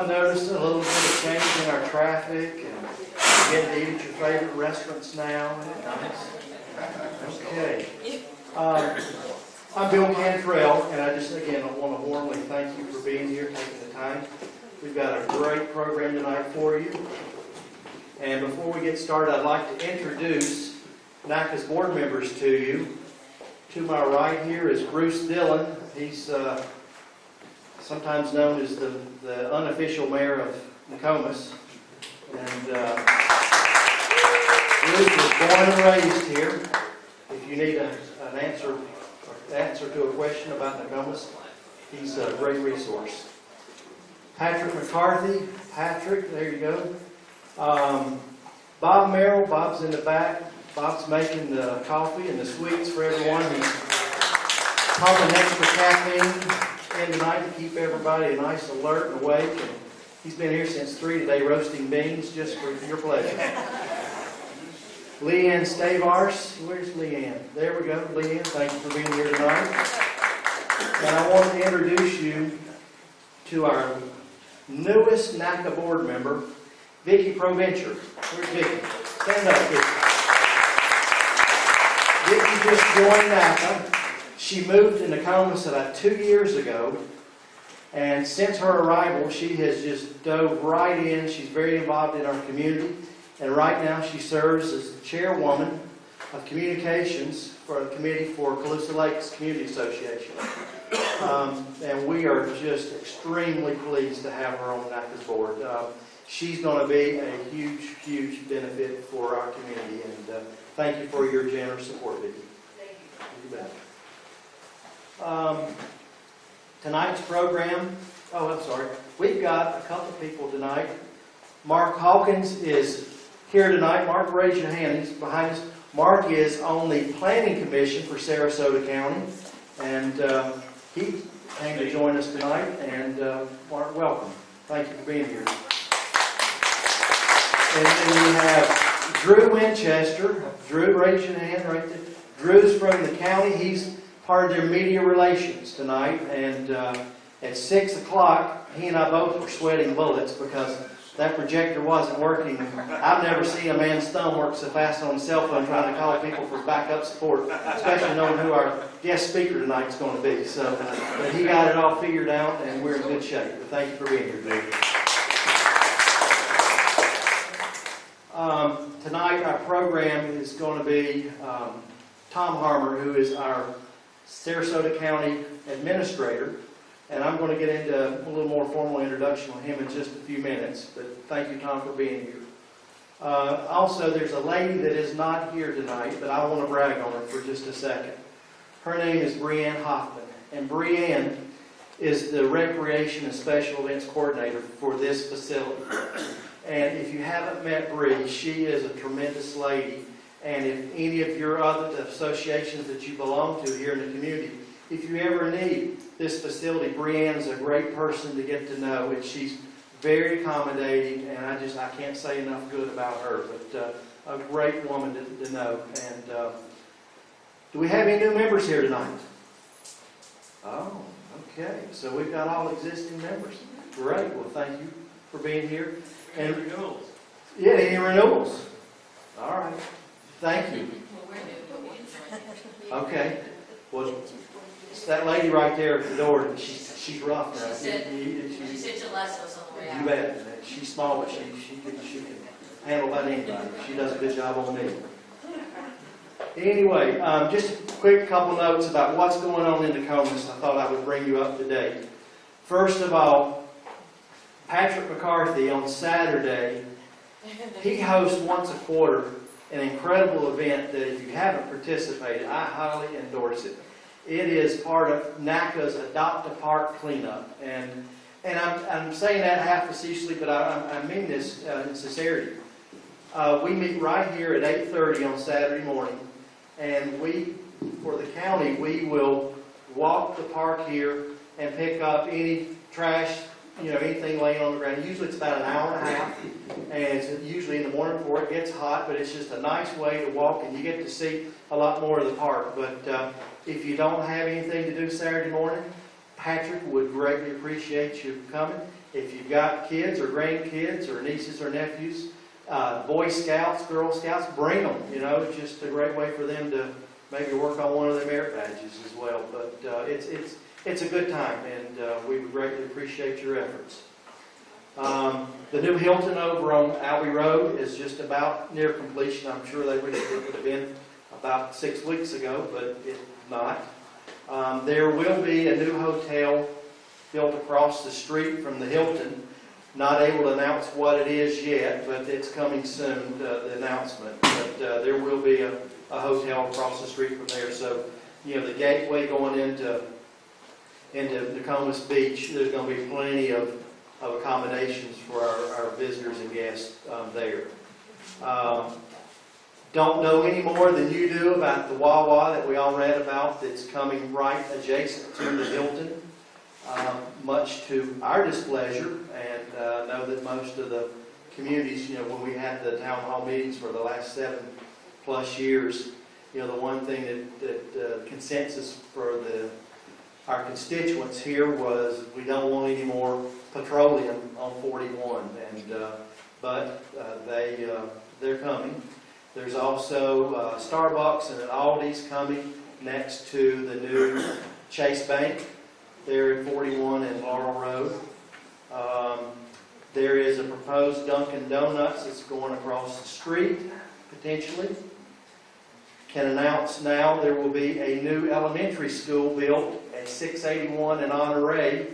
Anyone notice a little bit of change in our traffic and getting to eat at your favorite restaurants now? Nice. Okay. I'm Bill Cantrell, and I just, again, want to warmly thank you for being here, taking the time. We've got a great program tonight for you. And before we get started, I'd like to introduce Naca's board members to you. To my right here is Bruce Dillon. He's sometimes known as the unofficial mayor of Nokomis. And Bruce was born and raised here. If you need an answer to a question about Nokomis, he's a great resource. Patrick McCarthy. Patrick, there you go. Bob Merrill. Bob's in the back. Bob's making the coffee and the sweets for everyone. He's pumping extra caffeine in tonight to keep everybody nice, alert, and awake. And he's been here since 3 today roasting beans just for your pleasure. Leanne Stavars. Where's Leanne? There we go. Leanne, thank you for being here tonight. And I want to introduce you to our newest Naca board member, Vicki Provencher. Where's Vicki? Stand up, Vicki. Vicki just joined Naca. She moved to Nokomis about 2 years ago, and since her arrival, she has just dove right in. She's very involved in our community, and right now she serves as the chairwoman of communications for the committee for Colusa Lakes Community Association. And we are just extremely pleased to have her on Naca's board. She's going to be a huge, huge benefit for our community, and thank you for your generous support, Vicki. Thank you. You bet. Tonight's program, we've got a couple of people tonight. Mark Hawkins is here tonight. Mark, raise your hand. He's behind us. Mark is on the Planning Commission for Sarasota County, and he came to join us tonight. And Mark, welcome. Thank you for being here. And then we have Drew Winchester. Drew, raise your hand right there. Drew's from the county. He's part of their media relations tonight. And at 6 o'clock, he and I both were sweating bullets because that projector wasn't working. I've never seen a man's thumb work so fast on a cell phone trying to call people for backup support, especially knowing who our guest speaker tonight is going to be. So, but he got it all figured out, and we're in good shape. But thank you for being here, David. Tonight our program is going to be Tom Harmer, who is our Sarasota County Administrator, and I'm going to get into a little more formal introduction on him in just a few minutes, but thank you, Tom, for being here. Also, there's a lady that is not here tonight, but I want to brag on her for just a second. Her name is Brianne Hoffman, and Brianne is the Recreation and Special Events Coordinator for this facility. And if you haven't met Bree, she is a tremendous lady. And if any of your other associations that you belong to here in the community, if you ever need this facility, Brianne is a great person to get to know. And she's very accommodating, and I can't say enough good about her. But a great woman to know. And do we have any new members here tonight? Oh, okay. So we've got all existing members. Great. Well, thank you for being here. And renewals. Yeah, any renewals? All right. Thank you. Okay. Well, it's that lady right there at the door. She's rough now. She said you last us on the way out. You bet. She's small, but she can handle about anybody. She does a good job on me. Anyway, just a quick couple notes about what's going on in Nokomis. I thought I would bring you up to date. First of all, Patrick McCarthy on Saturday, he hosts once a quarter an incredible event that if you haven't participated, I highly endorse it. It is part of NACA's Adopt a Park cleanup. And I'm saying that half facetiously, but I mean this in sincerity. We meet right here at 8:30 on Saturday morning, and for the county, we will walk the park here and pick up any trash, anything laying on the ground. Usually it's about an hour and a half, and it's usually in the morning before it gets hot, but it's just a nice way to walk, and you get to see a lot more of the park. But if you don't have anything to do Saturday morning, Patrick would greatly appreciate you coming. If you've got kids or grandkids or nieces or nephews, Boy Scouts, Girl Scouts, bring them. You know, it's just a great way for them to maybe work on one of their merit badges as well. But it's a good time, and we greatly appreciate your efforts. The new Hilton over on Albee Road is just about near completion. I'm sure they wish it would have been about 6 weeks ago, but it's not. There will be a new hotel built across the street from the Hilton. Not able to announce what it is yet, but it's coming soon, the announcement. But there will be a hotel across the street from there. So, you know, the gateway going into Nokomis Beach, there's going to be plenty of accommodations for our visitors and guests there. Don't know any more than you do about the Wawa that we all read about that's coming right adjacent to the Hilton, much to our displeasure, and know that most of the communities, you know, when we had the town hall meetings for the last 7+ years, you know, the one thing that consensus for our constituents here was we don't want any more petroleum on 41, but they're coming. There's also Starbucks and an Aldi's coming next to the new Chase Bank there at 41 and Laurel Road. There is a proposed Dunkin' Donuts that's going across the street, potentially. Can announce now there will be a new elementary school built at 681 and Honore.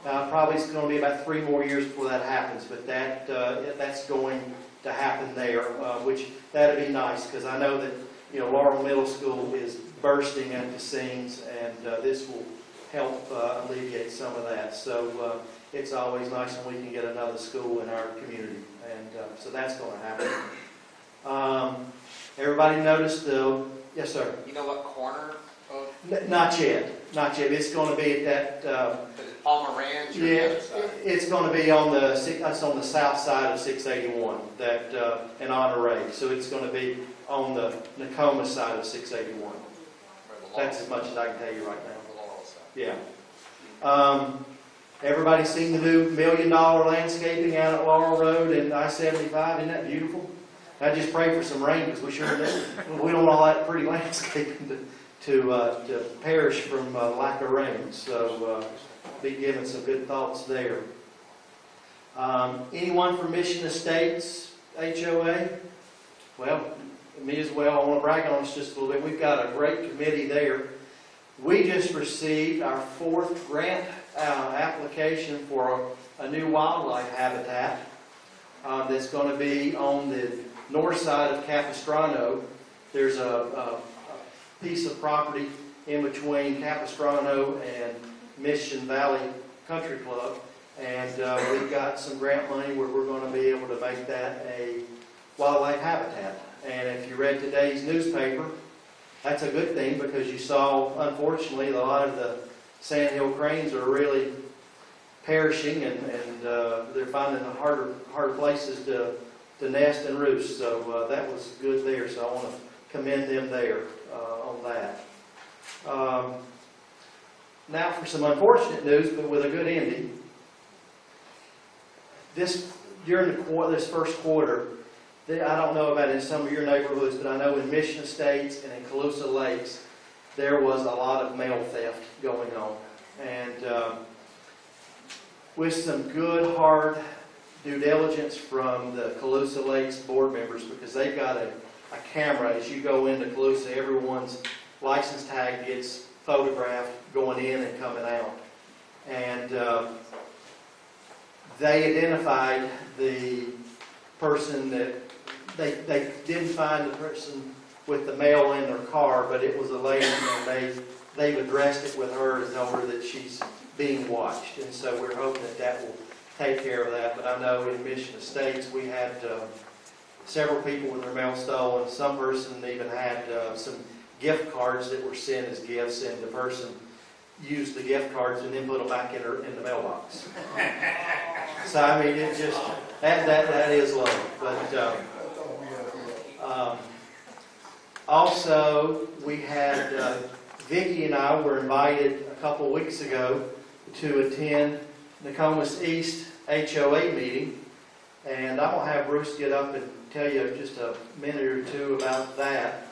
Probably it's going to be about 3 more years before that happens, but that's going to happen there, which that'd be nice, because I know that, you know, Laurel Middle School is bursting at the seams, and this will help alleviate some of that. So it's always nice when we can get another school in our community, and so that's going to happen. Everybody noticed the, yes sir? You know what corner of? Not yet. Not yet. It's going to be at that. Is it Palmer Ranch or Yeah, the other side? it's going to be on the south side of 681, that in Honore. So it's going to be on the Nokomis side of 681. That's as much as I can tell you right now. The Laurel side. Yeah. Everybody seen the new $1 million landscaping out at Laurel Road and I-75? Isn't that beautiful? I just pray for some rain, because we don't want all that pretty landscaping to perish from lack of rain. So be given some good thoughts there. Anyone from Mission Estates HOA? Well, me as well. I want to brag on us just a little bit. We've got a great committee there. We just received our 4th grant application for a new wildlife habitat that's going to be on the north side of Capistrano. There's a piece of property in between Capistrano and Mission Valley Country Club, and we've got some grant money where we're going to be able to make that a wildlife habitat. And if you read today's newspaper, that's a good thing, because you saw, unfortunately, a lot of the sandhill cranes are really perishing, and they're finding harder places to nest and roost. So that was good there. So I want to commend them there on that. Now for some unfortunate news, but with a good ending. During this first quarter, I don't know about in some of your neighborhoods, but I know in Mission Estates and in Calusa Lakes, there was a lot of mail theft going on. And with some good, hard due diligence from the Calusa Lakes board members, because they've got a camera. As you go into Calusa, everyone's license tag gets photographed going in and coming out. And they identified the person that they didn't find the person with the mail in their car, but it was a lady, and they've addressed it with her and told her that she's being watched. And so we're hoping that will take care of that. But I know in Mission Estates we had several people with their mail stolen. Some person even had some gift cards that were sent as gifts, and the person used the gift cards and then put them back in the mailbox. So I mean, it just that is low. But also we had Vicki and I were invited a couple of weeks ago to attend Nokomis East HOA meeting. And I'm gonna have Bruce get up and tell you just a minute or two about that,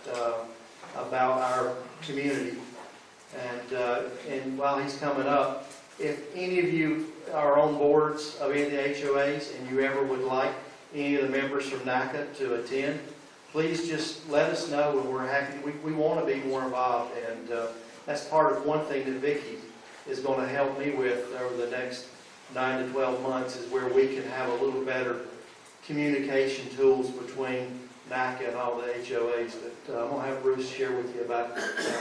about our community. And while he's coming up, if any of you are on boards of any of the HOAs and you ever would like any of the members from Naca to attend, please just let us know, and we're happy. We want to be more involved, and that's part of one thing that Vicki is going to help me with over the next 9 to 12 months, is where we can have a little better communication tools between NACA and all the HOAs. But I'm going to have Bruce share with you about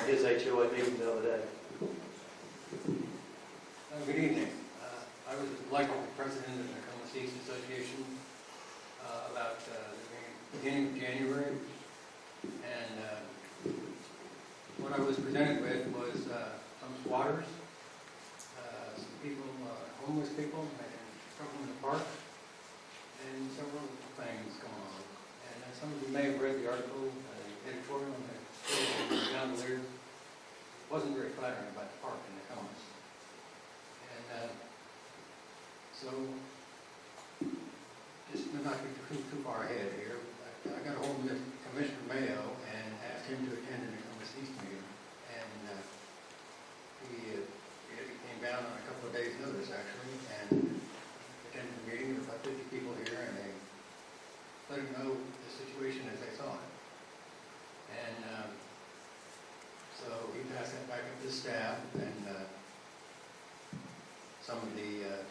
his HOA meeting the other day. Good evening. I was elected president of the Nokomis East Association about the beginning of January, and what I was presented with was some squatters, some people, homeless people making trouble in the park, and several things going on. And some of you may have read the article, the editorial in the John Lear. It wasn't very flattering about the park in Nokomis. And so, just to not get too far ahead here, I got a hold of Commissioner Mayo and asked him to attend the Nokomis East meeting. And he came down on a couple of days' notice, actually, and attended the meeting. There were about 50 people here, and they let him know the situation as they saw it. And so he passed that back up to staff, and some of the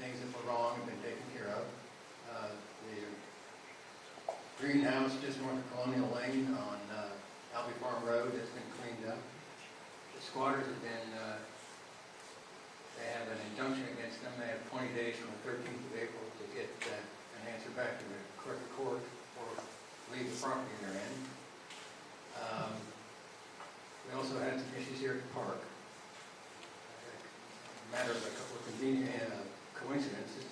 things that were wrong have been taken care of. The greenhouse just north of Colonial Lane on Albee Farm Road has been cleaned up. The squatters have been, they have an injunction against them. They have 20 days from the 13th of April to get an answer back to the clerk of court or leave the property they're in. We also had some issues here at the park. A matter of a couple of convenient coincidences,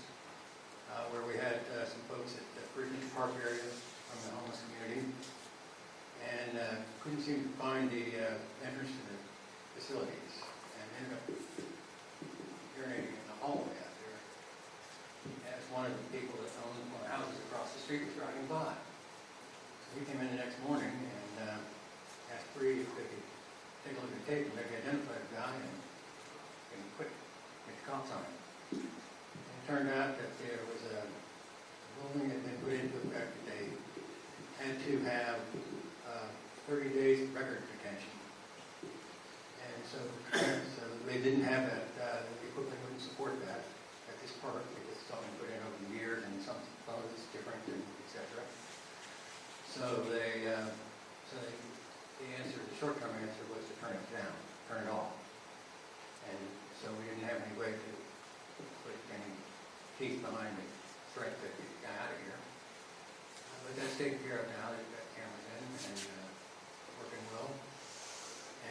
where we had some folks at the Bridge Park area from the homeless community, and couldn't seem to find the entrance to the facilities, and ended up urinating in the hallway out there. As one of the people that owned one of the houses across the street was driving by. So we came in the next morning and asked Bree if they could take a look at the tape and maybe identify the guy and quit, get the cops on him. And it turned out that there was a ruling that had been put into effect that they had to have 30 days record retention. And so they didn't have that, the equipment wouldn't support that at this park because it's all been put in over the years and some is different, and etc. So the answer, the short-term answer was to turn it down, turn it off. And so we didn't have any way to put any teeth behind the threat that we got out of here. But that's taken care of now. They've got cameras in and working well.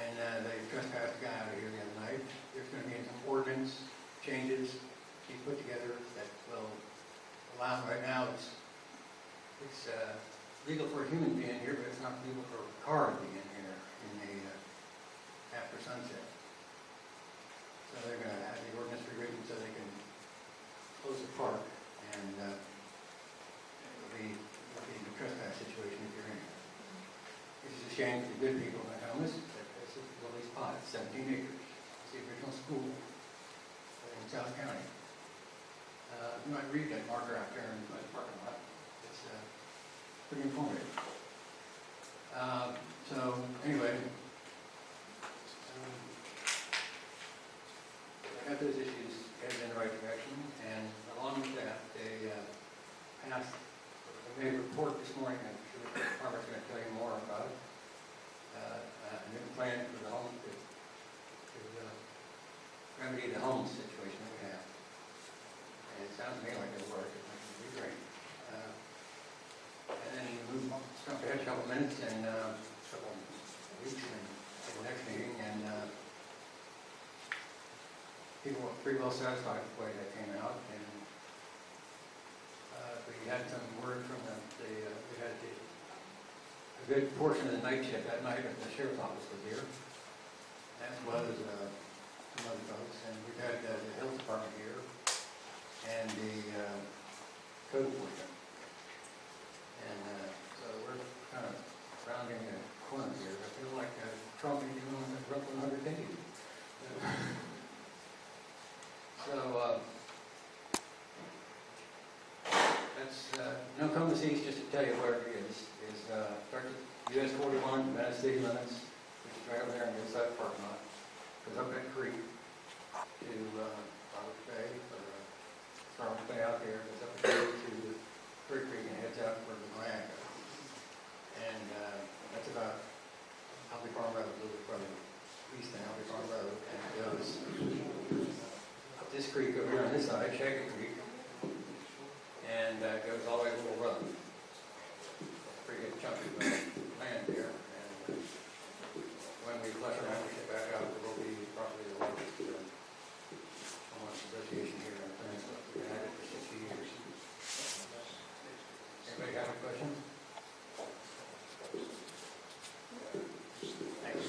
And they trespassed the guy out of here the other night. There's going to be some ordinance changes be put together that will allow, right now it's legal for a human being here, but it's not legal for a car to be in here in the after sunset. So they're going to have the ordinance rewritten so they can close the park, and it'll be a trespass situation if you're in here. This is a shame for the good people in Nokomis that this is Willie's Pot, 17 acres. It's the original school in South County. You might read that marker out there in the parking lot. It's pretty informative. So anyway, I got those issues headed in the right direction, and along with that, they passed a made a report this morning. I'm sure the department's going to tell you more about it. A new plan for the home to remedy the homeless situation that we have. And it sounds to me like it'll work. It might be great. And then we move on, jump ahead a couple minutes and a couple weeks and to the next meeting, and people were pretty well satisfied with the way that came out. And we had some word from we had a good portion of the night shift that night at the sheriff's office was here, as well as some other folks, and we've had the health department here. and the code enforcement. And so we're kind of rounding a corner here. I feel like Trump is on the rough 100 days. So that's Nokomis East, just to tell you where it is starts at US 41, Venice city limits, which is right over there in the side parking lot. Goes up that creek to Robert Bay, or Robert Bay out there, goes up the creek to Creek Creek and heads out for the Naca. And that's about Albee Farm Road, a little bit further east than Albee Farm Road, and it goes up this creek over here on this side, Shaker Creek, and goes all the way to Little Run. Pretty good chunk of land there. And when we flush around, we get back out, there will be probably the largest homeowners association here in the peninsula. We've been at it for 60 years. Anybody have a question? Thanks.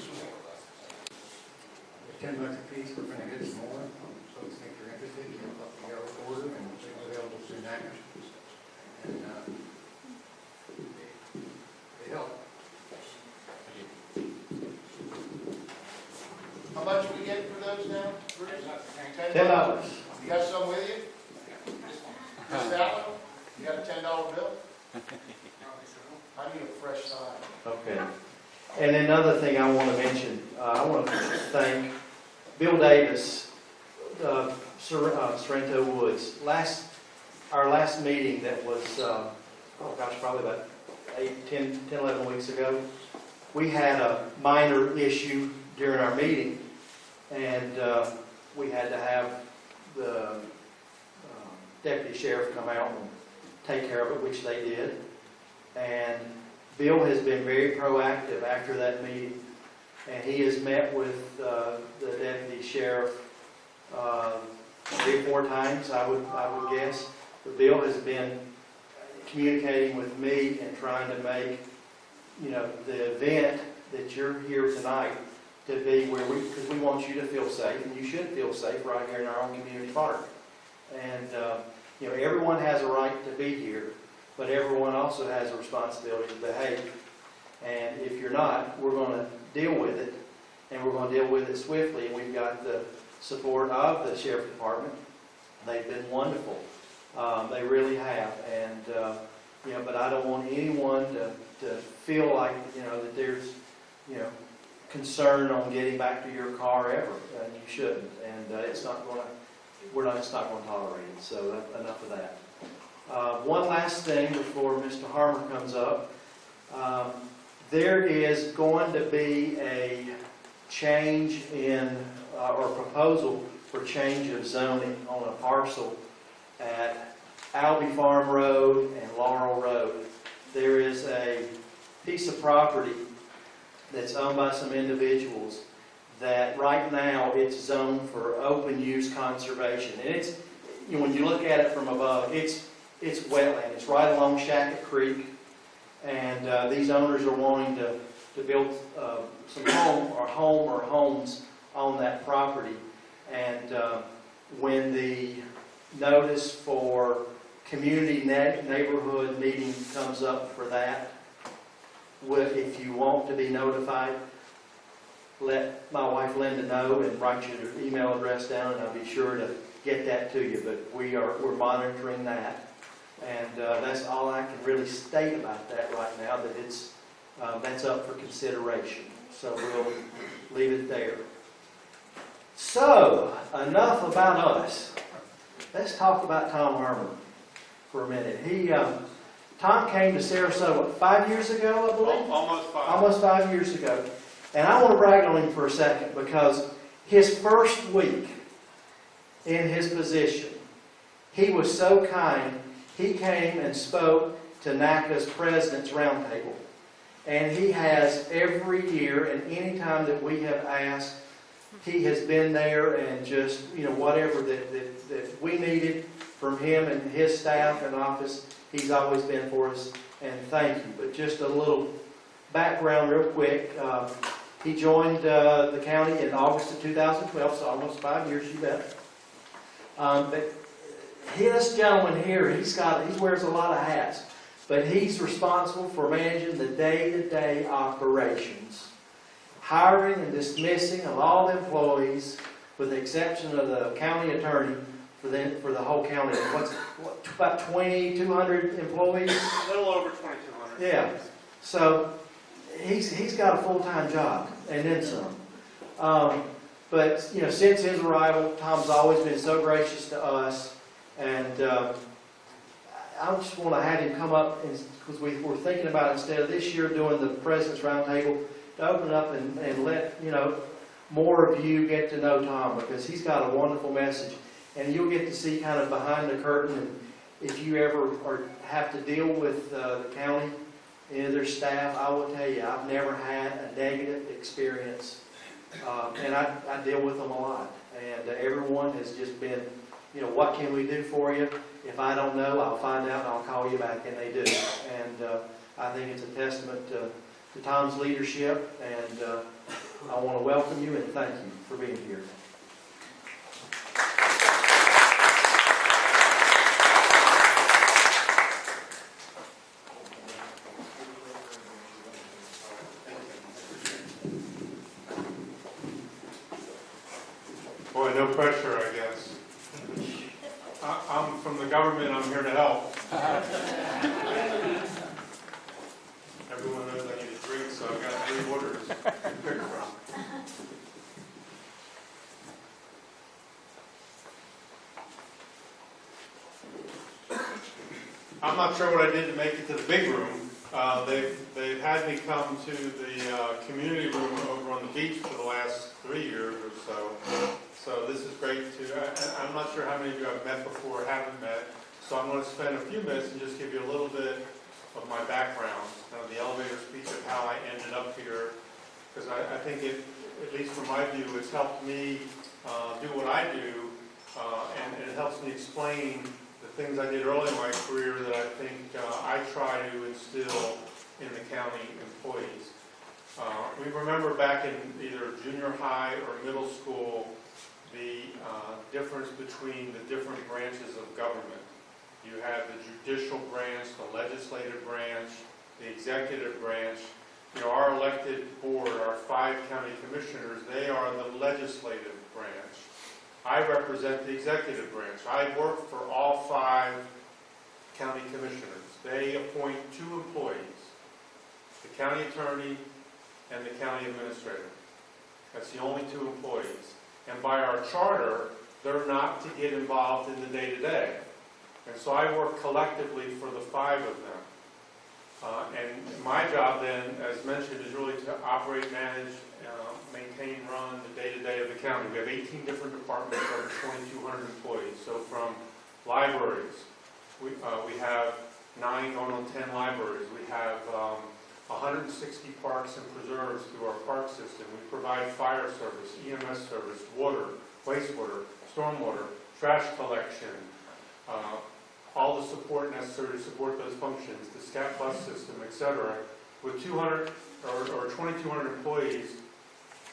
10 bucks a piece, we're going to get some more. Folks think you're interested, you can up the yellow order, and they're available through Naca. And they help. How much are we getting for those now, Bruce? $10. You got some with you? Just that one? You got a $10 bill? I need a fresh sign. Okay. And another thing I want to mention, I want to thank Bill Davis, Sorrento Woods. Our last meeting that was, probably about 10, 11 weeks ago, we had a minor issue during our meeting, and we had to have the deputy sheriff come out and take care of it, which they did. And Bill has been very proactive after that meeting, and he has met with the deputy sheriff 3 or 4 times, I would guess. But Bill has been communicating with me and trying to make, the event that you're here tonight to be where because we want you to feel safe, and you should feel safe right here in our own community park. And, everyone has a right to be here, but everyone also has a responsibility to behave. And if you're not, we're going to deal with it, and we're going to deal with it swiftly. And we've got the support of the Sheriff's Department. They've been wonderful. They really have. And, but I don't want anyone to feel like, that there's, concern on getting back to your car ever. And you shouldn't. And it's not going to, it's not going to tolerate it. So enough of that. One last thing before Mr. Harmer comes up. There is going to be a change in, or proposal for change of zoning on a parcel at Albee Farm Road and Laurel Road. There is a piece of property that's owned by some individuals that right now it's zoned for open use conservation. And it's, when you look at it from above, it's wetland. It's right along Shackett Creek. And these owners are wanting to build some home or homes on that property. And when the notice for community neighborhood meeting comes up for that, if you want to be notified, let my wife Linda know and write your email address down, and I'll be sure to get that to you. But we're monitoring that. And that's all I can really state about that right now, that that's up for consideration. So we'll leave it there. So, enough about us. Let's talk about Tom Harmer for a minute. Tom came to Sarasota, 5 years ago, I believe? Almost 5 years ago. And I want to brag on him for a second, because his first week in his position, he was so kind. He came and spoke to Naca's President's Roundtable. And he has every year, and any time that we have asked, he has been there and just, whatever that we needed from him and his staff and office, he's always been for us. And thank you. But just a little background real quick. He joined the county in August of 2012, so almost 5 years, you bet. But this gentleman here, he wears a lot of hats, but he's responsible for managing the day-to-day operations, hiring and dismissing of all the employees, with the exception of the county attorney, for the whole county. What, about 2,200 employees? A little over 2,200. Yeah. So he's got a full-time job and then some. But you know, since his arrival, Tom's always been so gracious to us, and I just want to have him come up, because we were thinking about, instead of this year doing the President's Roundtable, to open up and let more of you get to know Tom, because he's got a wonderful message, and you'll get to see kind of behind the curtain. And if you ever have to deal with the county and their staff, I will tell you, I've never had a negative experience. And I deal with them a lot, and everyone has just been, what can we do for you? If I don't know, I'll find out and I'll call you back, and they do. And I think it's a testament to Tom's leadership, and I want to welcome you and thank you for being here. Boy, no pressure, I guess. I'm from the government, I'm here to help. Everyone knows I need a drink, so I've got 3 waters to pick from. I'm not sure what I did to make it to the big room. They've had me come to the community room over on the beach for the last 3 years or so. So this is great too. I'm not sure how many of you I've met before or haven't met. So I'm going to spend a few minutes and just give you a little bit of my background, kind of the elevator speech of how I ended up here. Because I think at least from my view, it's helped me do what I do, and it helps me explain the things I did early in my career that I think I try to instill in the county employees. We remember back in either junior high or middle school the difference between the different branches of government. You have the judicial branch, the legislative branch, the executive branch. Our elected board, our 5 county commissioners, they are the legislative branch. I represent the executive branch. I work for all 5 county commissioners. They appoint 2 employees, the county attorney and the county administrator. That's the only 2 employees. And by our charter, they're not to get involved in the day-to-day. And so I work collectively for the 5 of them. And my job then, as mentioned, is really to operate, manage, maintain, run the day-to-day of the county. We have 18 different departments, over 2,200 employees. So from libraries, we have 9 going on 10 libraries. We have 160 parks and preserves through our park system. We provide fire service, EMS service, water, wastewater, stormwater, trash collection, all the support necessary to support those functions, the SCAT bus system, etc. With 200 or 2,200 employees,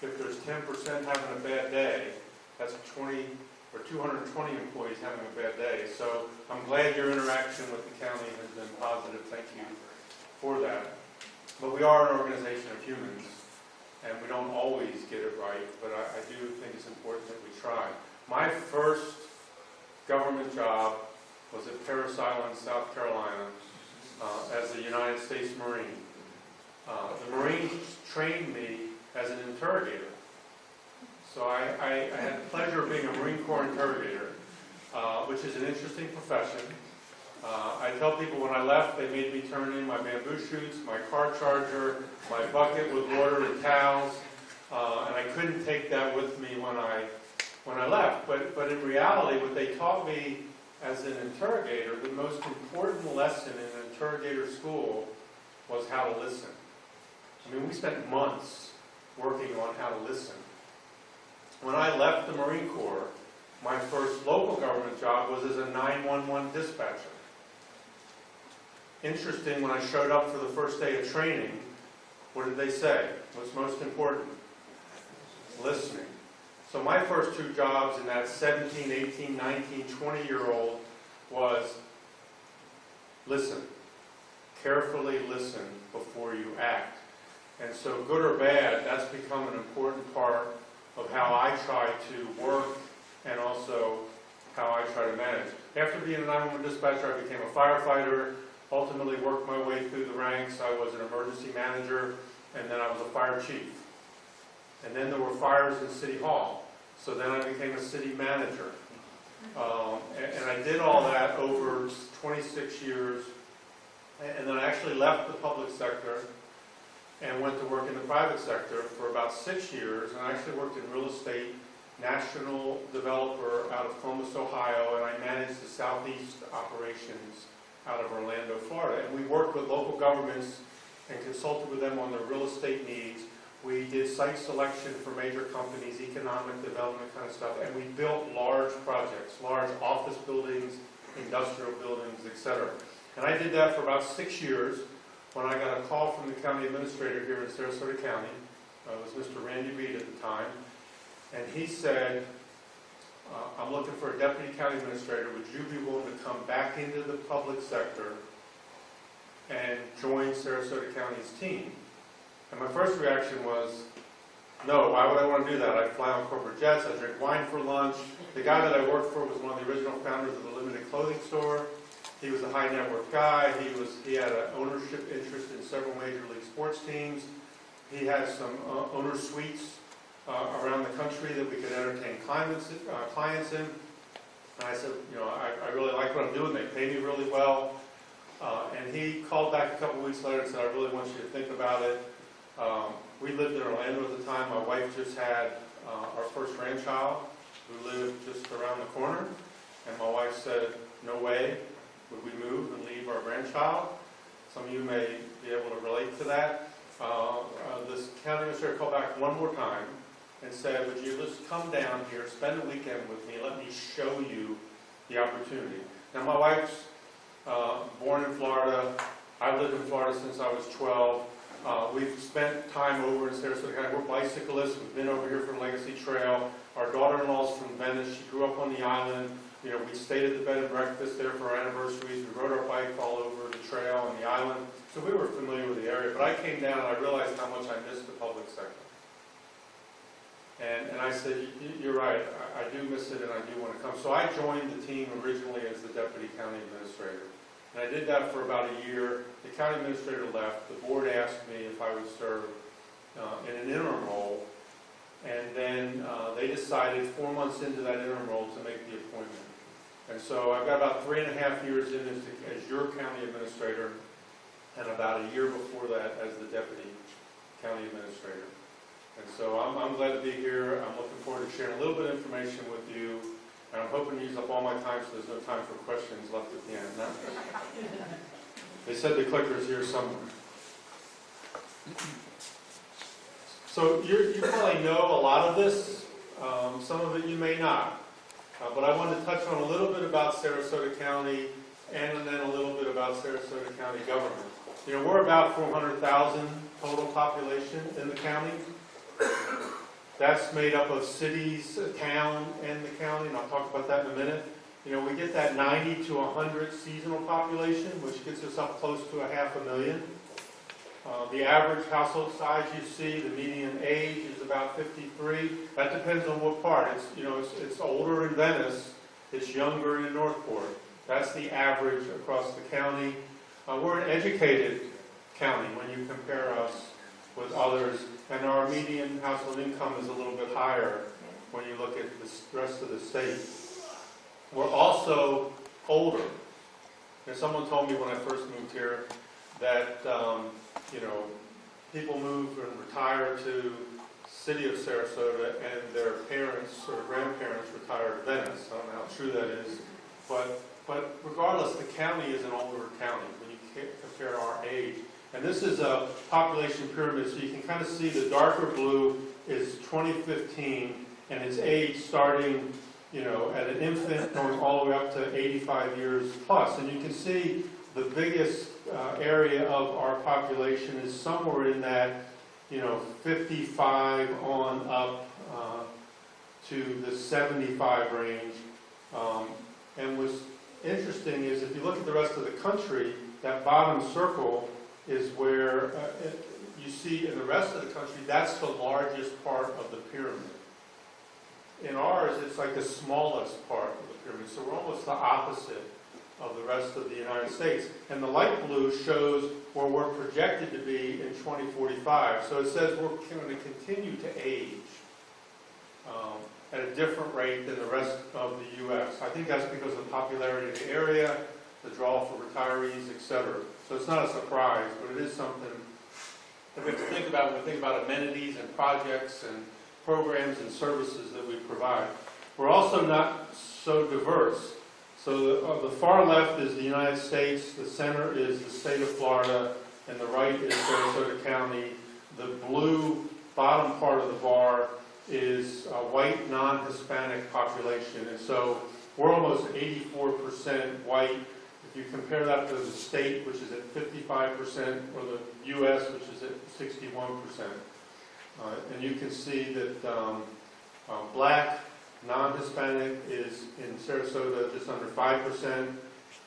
if there's 10% having a bad day, that's 20 or 220 employees having a bad day. So I'm glad your interaction with the county has been positive. Thank you for that. But we are an organization of humans, and we don't always get it right, but I do think it's important that we try. My first government job was at Parris Island, South Carolina, as a United States Marine. The Marines trained me as an interrogator. So I had the pleasure of being a Marine Corps interrogator, which is an interesting profession. I tell people when I left, they made me turn in my bamboo shoots, my car charger, my bucket with water and towels, and I couldn't take that with me when I left. But in reality, what they taught me as an interrogator, the most important lesson in an interrogator school was how to listen. I mean, we spent months working on how to listen. When I left the Marine Corps, my first local government job was as a 911 dispatcher. Interesting, when I showed up for the first day of training, what did they say? What's most important? Listening. So my first 2 jobs in that 17, 18, 19, 20-year-old was listen. Carefully listen before you act. And so good or bad, that's become an important part of how I try to work and also how I try to manage. After being a 911 dispatcher, I became a firefighter, ultimately worked my way through the ranks. I was an emergency manager, and then I was a fire chief. And then there were fires in City Hall, so then I became a city manager. And I did all that over 26 years, and then I actually left the public sector and went to work in the private sector for about 6 years, and I actually worked in real estate, national developer out of Columbus, Ohio, and I managed the southeast operations out of Orlando, Florida. And we worked with local governments and consulted with them on their real estate needs. We did site selection for major companies, economic development kind of stuff, and we built large projects, large office buildings, industrial buildings, etc. And I did that for about 6 years when I got a call from the county administrator here in Sarasota County. It was Mr. Randy Reed at the time. And he said, I'm looking for a deputy county administrator. Would you be willing to come back into the public sector and join Sarasota County's team? And my first reaction was, no, why would I want to do that? I fly on corporate jets, I drink wine for lunch. The guy that I worked for was one of the original founders of the Limited Clothing Store. He was a high net worth guy. He had an ownership interest in several major league sports teams. He had some owner suites around the country that we could entertain clients in. And I said, you know, I really like what I'm doing. They pay me really well. And he called back a couple weeks later and said, I really want you to think about it. We lived in Orlando at the time. My wife just had our first grandchild, who lived just around the corner. And my wife said, no way would we move and leave our grandchild. Some of you may be able to relate to that. This county administrator called back one more time and said, would you just come down here, spend a weekend with me, let me show you the opportunity. Now my wife's born in Florida. I've lived in Florida since I was 12. We've spent time over in Sarasota County. We're bicyclists. We've been over here for Legacy Trail. Our daughter-in-law's from Venice. She grew up on the island. You know, we stayed at the bed and breakfast there for our anniversaries. We rode our bike all over the trail on the island. So we were familiar with the area. But I came down and I realized how much I missed the public sector. And I said, you're right, I do miss it and I do want to come. So I joined the team originally as the Deputy County Administrator. And I did that for about a year. The county administrator left. The board asked me if I would serve in an interim role. And then they decided 4 months into that interim role to make the appointment. And so I've got about 3.5 years in as your county administrator and about a year before that as the Deputy County Administrator. And so I'm glad to be here. I'm looking forward to sharing a little bit of information with you. And I'm hoping to use up all my time so there's no time for questions left at the end. No? They said the clicker's here somewhere. So you probably know a lot of this. Some of it you may not. But I wanted to touch on a little bit about Sarasota County and then a little bit about Sarasota County government. You know, we're about 400,000 total population in the county. That's made up of cities, a town, and the county, and I'll talk about that in a minute. You know, we get that 90 to 100 seasonal population, which gets us up close to 500,000. The average household size you see, the median age is about 53. That depends on what part. It's older in Venice, it's younger in Northport. That's the average across the county. We're an educated county when you compare us with others, and our median household income is a little bit higher when you look at the rest of the state. We're also older. And someone told me when I first moved here that people move and retire to the city of Sarasota and their parents or grandparents retire to Venice. I don't know how true that is, but regardless, the county is an older county when you compare our age. And this is a population pyramid, so you can kind of see the darker blue is 2015, and its age starting, at an infant going all the way up to 85 years plus. And you can see the biggest area of our population is somewhere in that, 55 on up to the 75 range. And was interesting is if you look at the rest of the country, that bottom circle is where you see in the rest of the country, that's the largest part of the pyramid. In ours, it's like the smallest part of the pyramid, so we're almost the opposite of the rest of the United States. And the light blue shows where we're projected to be in 2045. So it says we're going to continue to age at a different rate than the rest of the U.S. I think that's because of the popularity of the area, the draw for retirees, etc. So it's not a surprise, but it is something that we have to think about when we think about amenities and projects and programs and services that we provide. We're also not so diverse. So the far left is the United States, the center is the state of Florida, and the right is Sarasota County. The blue bottom part of the bar is a white non-Hispanic population. And so we're almost 84% white. If you compare that to the state, which is at 55%, or the U.S., which is at 61%. And you can see that black, non-Hispanic is in Sarasota just under 5%,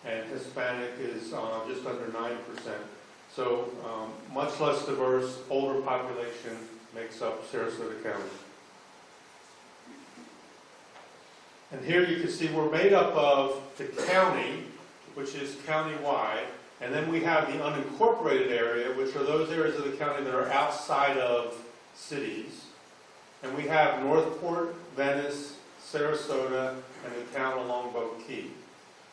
and Hispanic is just under 9%. So much less diverse, older population makes up Sarasota County. And here you can see we're made up of the county, which is county-wide, and then we have the unincorporated area, which are those areas of the county that are outside of cities. And we have Northport, Venice, Sarasota, and the town of Longboat Key.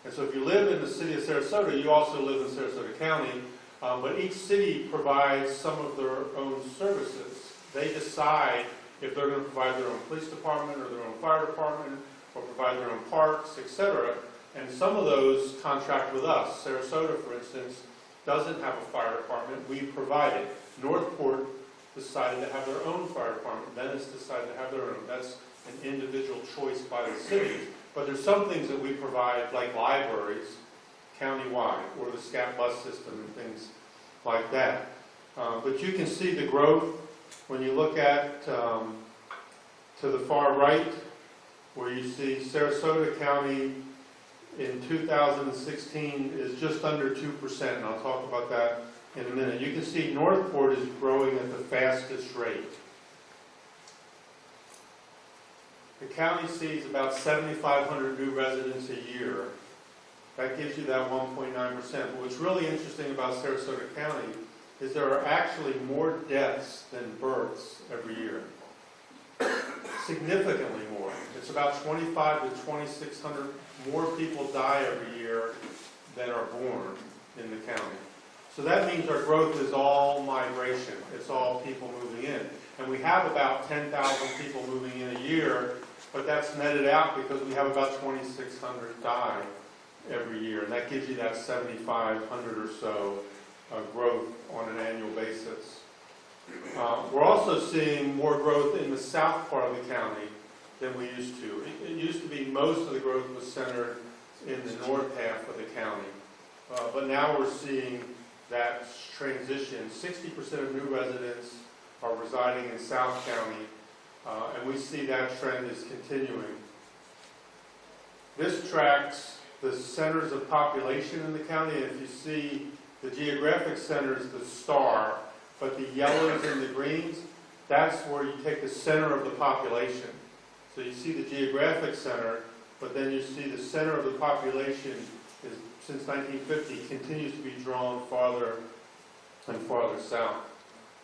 And so if you live in the city of Sarasota, you also live in Sarasota County, but each city provides some of their own services. They decide if they're going to provide their own police department or their own fire department or provide their own parks, etc. And some of those contract with us. Sarasota, for instance, doesn't have a fire department. We provide it. Northport decided to have their own fire department. Venice decided to have their own. That's an individual choice by the city. But there's some things that we provide, like libraries, countywide, or the SCAP bus system and things like that. But you can see the growth when you look at to the far right, where you see Sarasota County in 2016 is just under 2%, and I'll talk about that in a minute. You can see Northport is growing at the fastest rate. The county sees about 7,500 new residents a year. That gives you that 1.9%. But what's really interesting about Sarasota County is there are actually more deaths than births every year. Significantly more. It's about 2,500 to 2,600 more people die every year than are born in the county. So that means our growth is all migration. It's all people moving in. And we have about 10,000 people moving in a year, but that's netted out because we have about 2,600 die every year. And that gives you that 7,500 or so growth on an annual basis. We're also seeing more growth in the south part of the county than we used to. It used to be most of the growth was centered in the north half of the county. But now we're seeing that transition. 60% of new residents are residing in South County, and we see that trend is continuing. This tracks the centers of population in the county, and if you see the geographic centers, the star, but the yellows and the greens, that's where you take the center of the population. So you see the geographic center, but then you see the center of the population is, since 1950, continues to be drawn farther and farther south.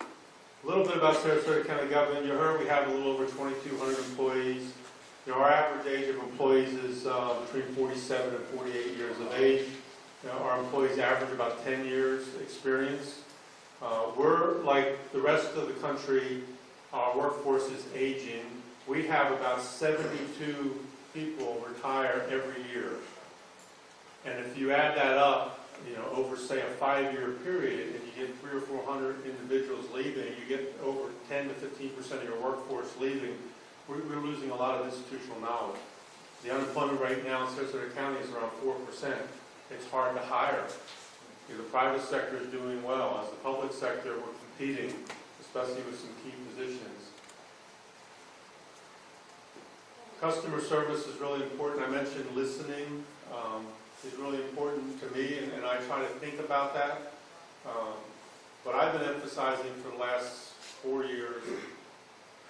A little bit about Sarasota County government. You heard we have a little over 2,200 employees. You know, our average age of employees is between 47 and 48 years of age. You know, our employees average about 10 years experience. We're like the rest of the country, our workforce is aging. We have about 72 people retire every year. And if you add that up, you know, over say a 5-year period, and you get 300 or 400 individuals leaving, you get over 10 to 15% of your workforce leaving, we're losing a lot of institutional knowledge. The unemployment rate now in Sarasota County is around 4%. It's hard to hire. You know, the private sector is doing well. As the public sector, we're competing, especially with some key positions. Customer service is really important. I mentioned listening. is really important to me, and I try to think about that. But I've been emphasizing for the last 4 years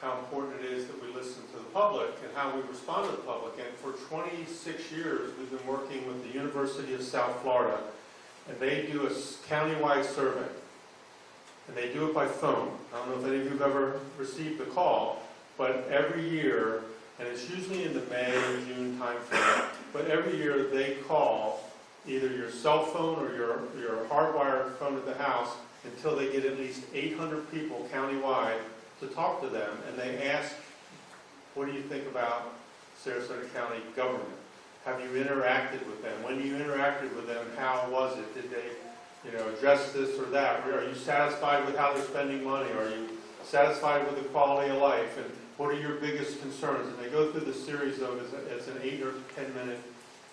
how important it is that we listen to the public and how we respond to the public. And for 26 years, we've been working with the University of South Florida, and they do a countywide survey. And they do it by phone. I don't know if any of you have ever received the call, but every year, and it's usually in the May, June timeframe, but every year they call either your cell phone or your hardwired phone at the house until they get at least 800 people countywide to talk to them, and they ask, what do you think about Sarasota County government? Have you interacted with them? When you interacted with them, how was it? Did they, address this or that? Are you satisfied with how they're spending money? Are you satisfied with the quality of life? And what are your biggest concerns? And they go through the series of, it's an 8 or 10 minute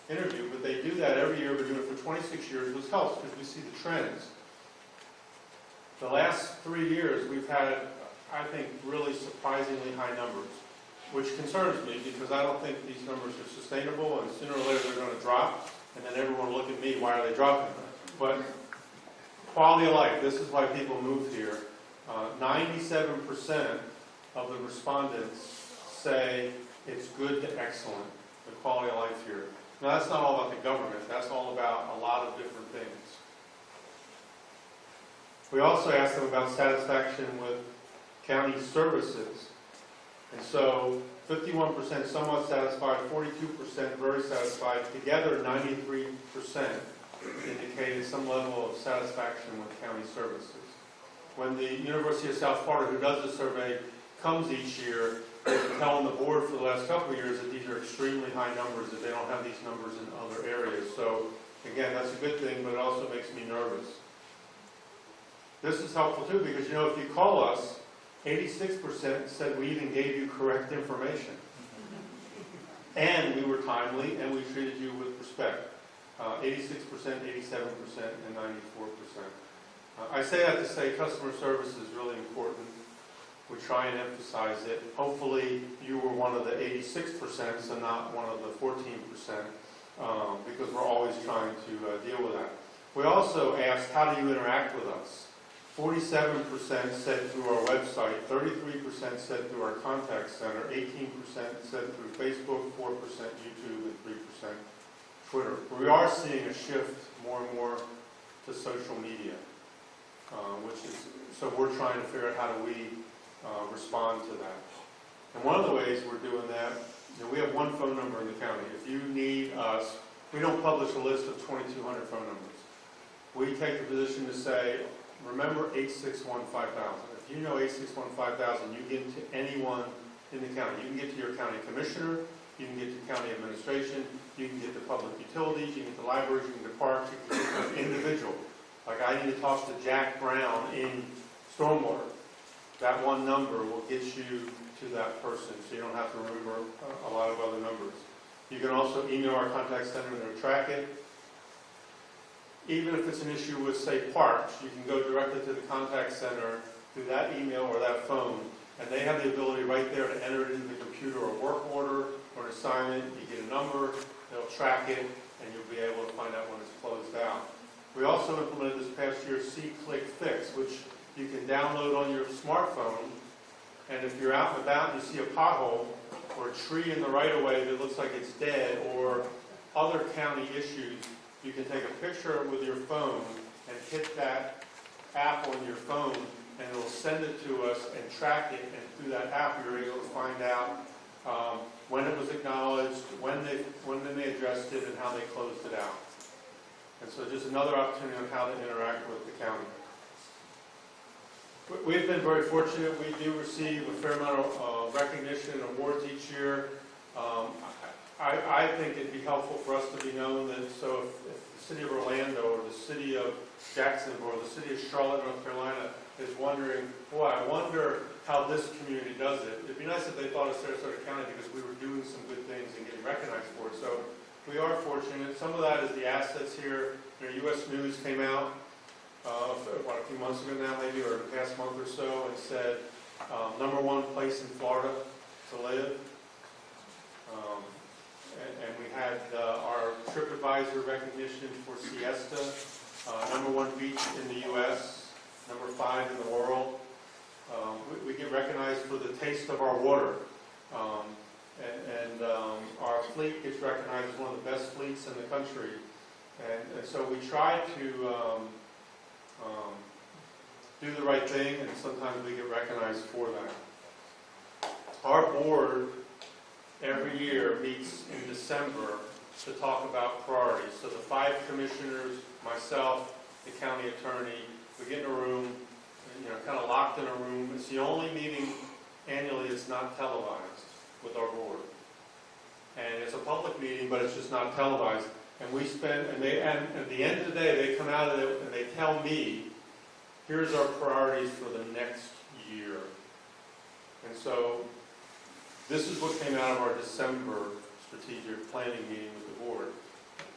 interview, but they do that every year. We've been doing it for 26 years, which helps because we see the trends. The last 3 years, we've had, I think, really surprisingly high numbers, which concerns me because I don't think these numbers are sustainable, and sooner or later they're going to drop, and then everyone will look at me, why are they dropping? But quality of life, this is why people moved here. 97% of the respondents say it's good to excellent, the quality of life here. Now, that's not all about the government. That's all about a lot of different things. We also asked them about satisfaction with county services. And so 51% somewhat satisfied, 42% very satisfied. Together, 93% indicated some level of satisfaction with county services. When the University of South Florida, who does the survey, comes each year, they've been telling the board for the last couple of years that these are extremely high numbers, that they don't have these numbers in other areas. So again, that's a good thing, but it also makes me nervous. This is helpful too, because if you call us, 86% said we even gave you correct information. And we were timely, and we treated you with respect. 86%, 87%, and 94%. I say that to say customer service is really important. We try and emphasize it. Hopefully you were one of the 86% and not one of the 14%, because we're always trying to deal with that. We also asked, how do you interact with us? 47% said through our website, 33% said through our contact center, 18% said through Facebook, 4% YouTube, and 3% Twitter. We are seeing a shift more and more to social media, so we're trying to figure out how do we respond to that. And one of the ways we're doing that, we have one phone number in the county. If you need us, we don't publish a list of 2,200 phone numbers. We take the position to say, remember 861-5000. If you know 861-5000, you get to anyone in the county. You can get to your county commissioner, you can get to county administration, you can get to public utilities, you can get to libraries, you can get to parks, you can get to an individual. Like I need to talk to Jack Brown in stormwater. That one number will get you to that person, so you don't have to remember a lot of other numbers. You can also email our contact center and they'll track it. Even if it's an issue with, say, parks, you can go directly to the contact center through that email or that phone, and they have the ability right there to enter it into the computer, a work order or an assignment. You get a number, they'll track it, and you'll be able to find out when it's closed out. We also implemented this past year See, Click, Fix, which you can download on your smartphone, and if you're out and about and you see a pothole or a tree in the right-of-way that looks like it's dead or other county issues, you can take a picture with your phone and hit that app on your phone, and it'll send it to us and track it, and through that app you're able to find out when it was acknowledged, when they addressed it, and how they closed it out. And so just another opportunity on how to interact with the county. We've been very fortunate. We do receive a fair amount of recognition and awards each year. I think it'd be helpful for us to be known that, so if the city of Orlando or the city of Jacksonville or the city of Charlotte, North Carolina is wondering, boy, I wonder how this community does it. It'd be nice if they thought of Sarasota County because we were doing some good things and getting recognized for it. So we are fortunate. Some of that is the assets here. U.S. News came out a few months ago now, maybe, or the past month or so, and said #1 place in Florida to live. and we had our TripAdvisor recognition for Siesta, #1 beach in the U.S., #5 in the world. We get recognized for the taste of our water. Our fleet gets recognized as one of the best fleets in the country. And so we try to do the right thing, and sometimes we get recognized for that. Our board every year meets in December to talk about priorities. So the 5 commissioners, myself, the county attorney, we get in a room, kind of locked in a room. It's the only meeting annually that's not televised with our board. And it's a public meeting, but it's just not televised. And we spend, and at the end of the day, they come out of it and they tell me, here's our priorities for the next year. And so this is what came out of our December strategic planning meeting with the board.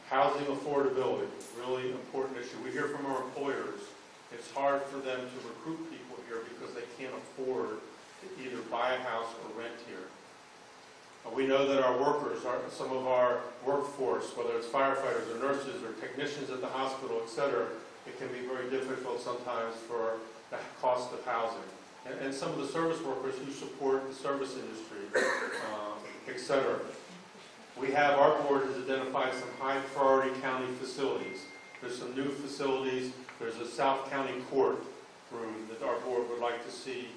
Housing affordability, really important issue. We hear from our employers, it's hard for them to recruit people here because they can't afford to either buy a house or rent here. We know that our workers, some of our workforce, whether it's firefighters or nurses or technicians at the hospital, et cetera, it can be very difficult sometimes for the cost of housing. And some of the service workers who support the service industry, et cetera. Our board has identified some high priority county facilities. There's some new facilities. There's a South County court room that our board would like to see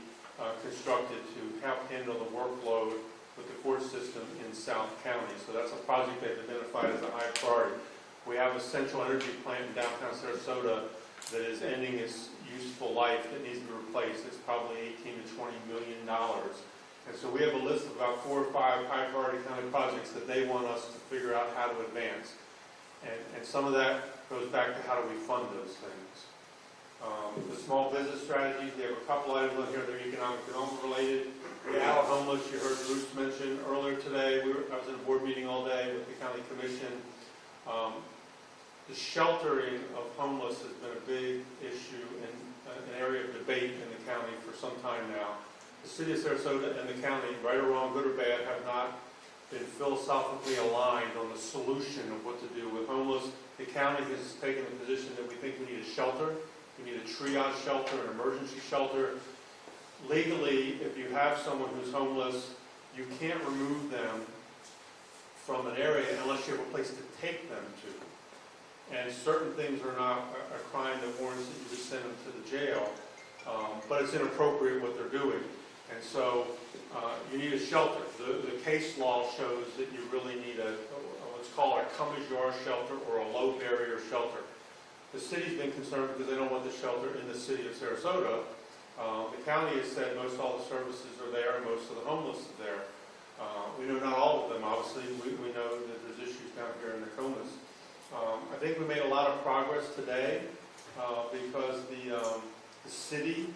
constructed to help handle the workload with the court system in South County. So that's a project they've identified as a high priority. We have a central energy plant in downtown Sarasota that is ending its useful life that needs to be replaced. It's probably $18 to $20 million. And so we have a list of about 4 or 5 high priority county projects that they want us to figure out how to advance. And some of that goes back to how do we fund those things. The small business strategies, they have a couple items on here that are economic development related. The out homeless, you heard Bruce mention earlier today. I was in a board meeting all day with the county commission. The sheltering of homeless has been a big issue and an area of debate in the county for some time now. The city of Sarasota and the county, right or wrong, good or bad, have not been philosophically aligned on the solution of what to do with homeless. The county has taken the position that we think we need a shelter. We need a triage shelter, an emergency shelter. Legally, if you have someone who's homeless, you can't remove them from an area unless you have a place to take them to. And certain things are not a crime that warrants that you just send them to the jail, but it's inappropriate what they're doing. And so you need a shelter. The case law shows that you really need what's called a come-as-you-are shelter or a low-barrier shelter. The city's been concerned because they don't want the shelter in the city of Sarasota. The county has said most all the services are there and most of the homeless is there. We know not all of them, obviously. We know that there's issues down here in Nokomis. I think we made a lot of progress today because the city,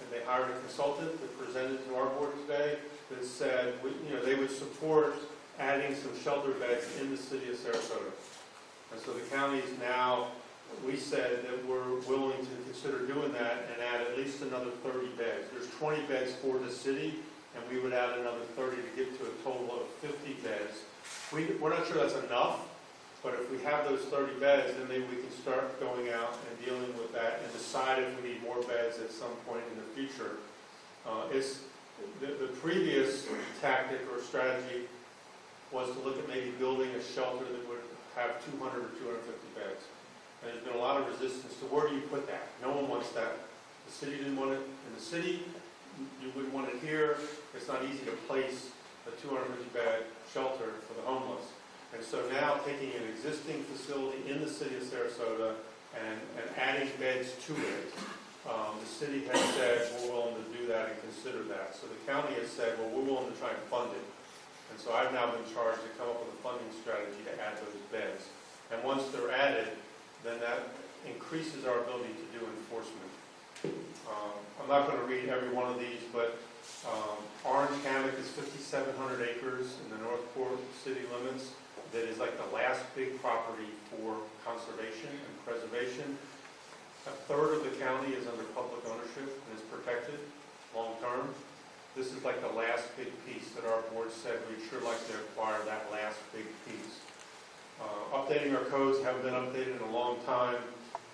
and they hired a consultant that presented to our board today that said they would support adding some shelter beds in the city of Sarasota. And so the county is now, we said that we're willing to consider doing that and add at least another 30 beds. There's 20 beds for the city, and we would add another 30 to get to a total of 50 beds. We're not sure that's enough, but if we have those 30 beds, then maybe we can start going out and dealing with that and decide if we need more beds at some point in the future. The previous tactic or strategy was to look at maybe building a shelter that would have 200 or 250 beds. And there's been a lot of resistance to where do you put that? No one wants that. The city didn't want it in the city. You wouldn't want it here. It's not easy to place a 250-bed shelter for the homeless. And so now taking an existing facility in the city of Sarasota and adding beds to it, the city has said we're willing to do that and consider that. So the county has said, well, we're willing to try and fund it. And so I've now been charged to come up with a funding strategy to add those beds. And once they're added, then that increases our ability to do enforcement. I'm not going to read every one of these, but Orange Hammock is 5,700 acres in the Northport city limits. That is like the last big property for conservation and preservation. A third of the county is under public ownership and is protected long term. This is is like the last big piece that our board said we'd sure like to acquire that last big piece. Updating our codes, haven't been updated in a long time.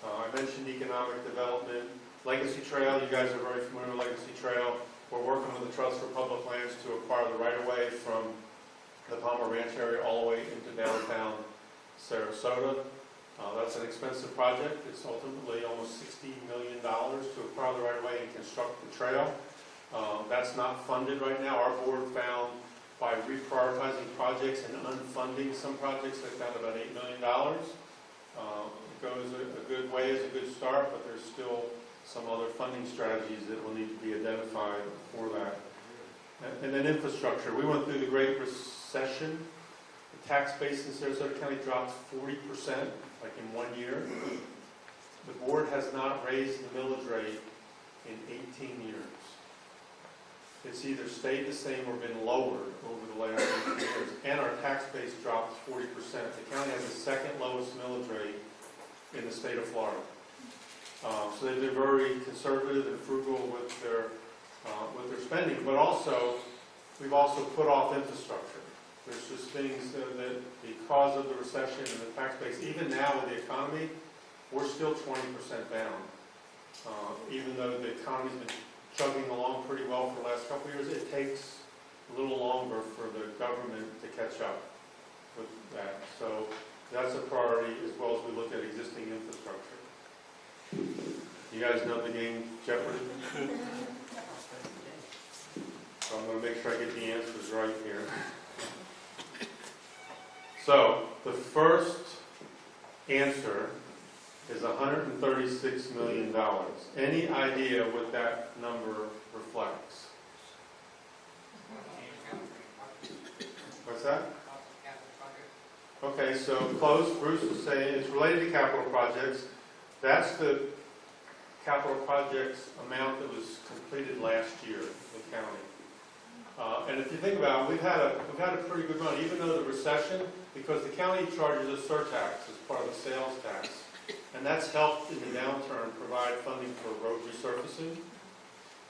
I mentioned economic development. Legacy Trail, you guys are very familiar with Legacy Trail. We're working with the Trust for Public Lands to acquire the right-of-way from the Palmer Ranch area all the way into downtown Sarasota. That's an expensive project. It's ultimately almost $60 million to acquire the right-of-way and construct the trail. That's not funded right now. Our board found by reprioritizing projects and unfunding some projects, they found about $8 million. It goes a good way, is a good start, but there's still some other funding strategies that will need to be identified for that. And then infrastructure. We went through the Great Recession. The tax base in Sarasota County dropped 40%, like in 1 year. The board has not raised the millage rate in 18 years. It's either stayed the same or been lowered over the last 18 years, and our tax base dropped 40%. The county has the second lowest millage rate in the state of Florida. So they've been very conservative and frugal with their spending, but also, we've also put off infrastructure. There's just things that because of the recession and the tax base, even now with the economy, we're still 20% down. Even though the economy's been chugging along pretty well for the last couple of years, it takes a little longer for the government to catch up with that. So that's a priority as well as we look at existing infrastructure. You guys know the game Jeopardy? So I'm going to make sure I get the answers right here. So the first answer is $136 million. Any idea what that number reflects? What's that? Okay, so close. Bruce was saying it's related to capital projects. That's the capital projects amount that was completed last year in the county. And if you think about it, we've had a pretty good run, even though the recession, because the county charges a surtax as part of the sales tax. And that's helped in the downturn provide funding for road resurfacing,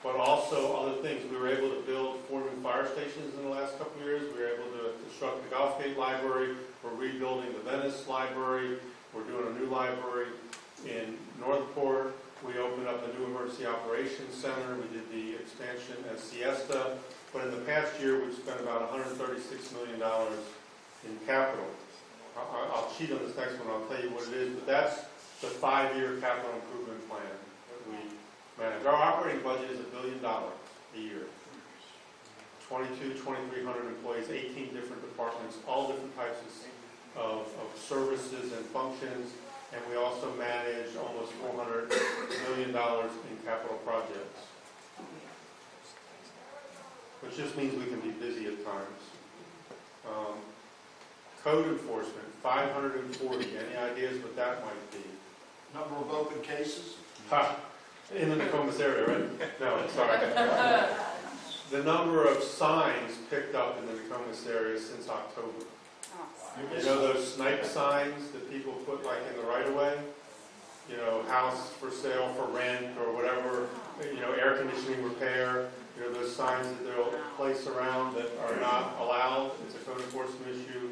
but also other things. We were able to build 4 new fire stations in the last couple of years. We were able to construct the Gulfgate Library. We're rebuilding the Venice Library. We're doing a new library in Northport. We opened up a new emergency operations center. We did the expansion at Siesta. But in the past year, we've spent about $136 million in capital. I'll cheat on this next one. I'll tell you what it is. But that's the 5-year capital improvement plan that we manage. Our operating budget is $1 billion a year. 2,300 employees, 18 different departments, all different types of services and functions. And we also manage almost $400 million in capital projects, which just means we can be busy at times. Code enforcement, 540. Any ideas what that might be? Number of open cases? Ha! In the Nokomis area, right? No, sorry. The number of signs picked up in the Nokomis area since October. You know those snipe signs that people put like in the right-of-way? You know, house for sale for rent or whatever, you know, air conditioning repair. You know, those signs that they'll place around that are not allowed. It's a code enforcement issue.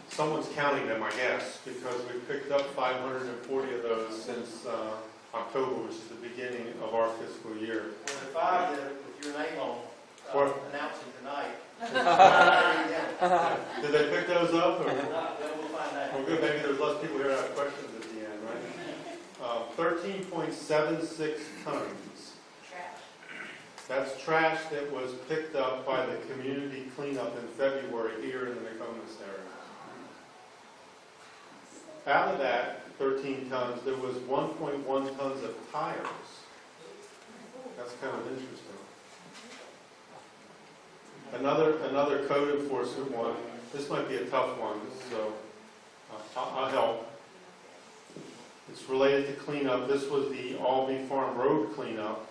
Someone's counting them, I guess, because we've picked up 540 of those since October, which is the beginning of our fiscal year. Well, if I did it with your name on announcing tonight. Did they pick those up? Or? We'll find out. Well, good. Maybe there's less people here that have questions at the end, right? 13.76 tons. Trash. That's trash that was picked up by the community cleanup in February here in the Nokomis area. Out of that 13 tons, there was 1.1 tons of tires. That's kind of interesting. Another code enforcement one. This might be a tough one, so I'll help. It's related to cleanup. This was the Albany Farm Road cleanup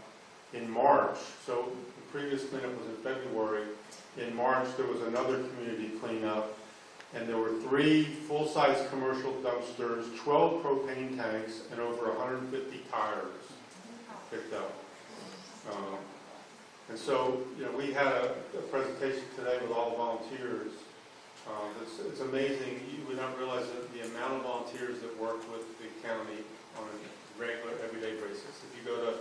in March. So the previous cleanup was in February. In March, there was another community cleanup, and there were 3 full-size commercial dumpsters, 12 propane tanks, and over 150 tires picked up. And so, we had a presentation today with all the volunteers. It's amazing. You would not realize that the amount of volunteers that work with the county on a regular, everyday basis. If you go to,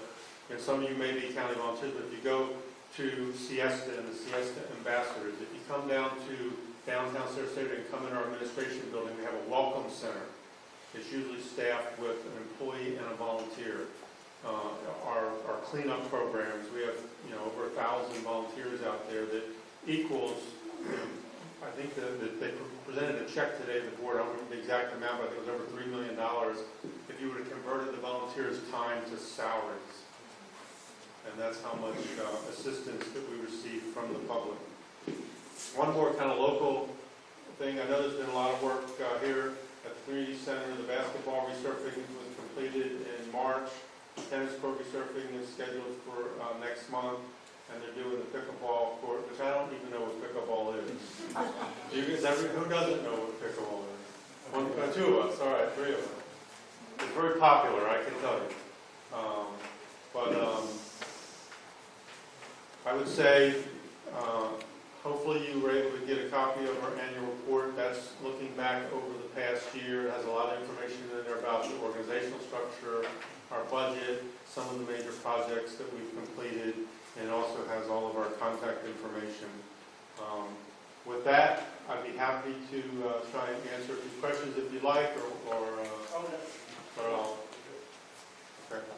and some of you may be county volunteers, but if you go to Siesta and the Siesta Ambassadors, if you come down to downtown Sarasota and come in our administration building, we have a welcome center. It's usually staffed with an employee and a volunteer. Our cleanup programs, we have over 1,000 volunteers out there that equals, I think that they presented a check today to the board. I don't remember the exact amount, but I think it was over $3 million if you would have converted the volunteers' time to salaries. And that's how much assistance that we receive from the public. One more kind of local thing. I know there's been a lot of work here at the community center. The basketball resurfacing was completed in March. Tennis court resurfacing is scheduled for next month, and they're doing the pickleball court, which I don't even know what pickleball is. Who doesn't know what pickleball is? Two of us. All right, three of us. It's very popular, I can tell you. I would say, hopefully you were able to get a copy of our annual report. That's looking back over the past year. It has a lot of information in there about the organizational structure, our budget, some of the major projects that we've completed, and also has all of our contact information. With that, I'd be happy to try and answer a few questions if you'd like, okay,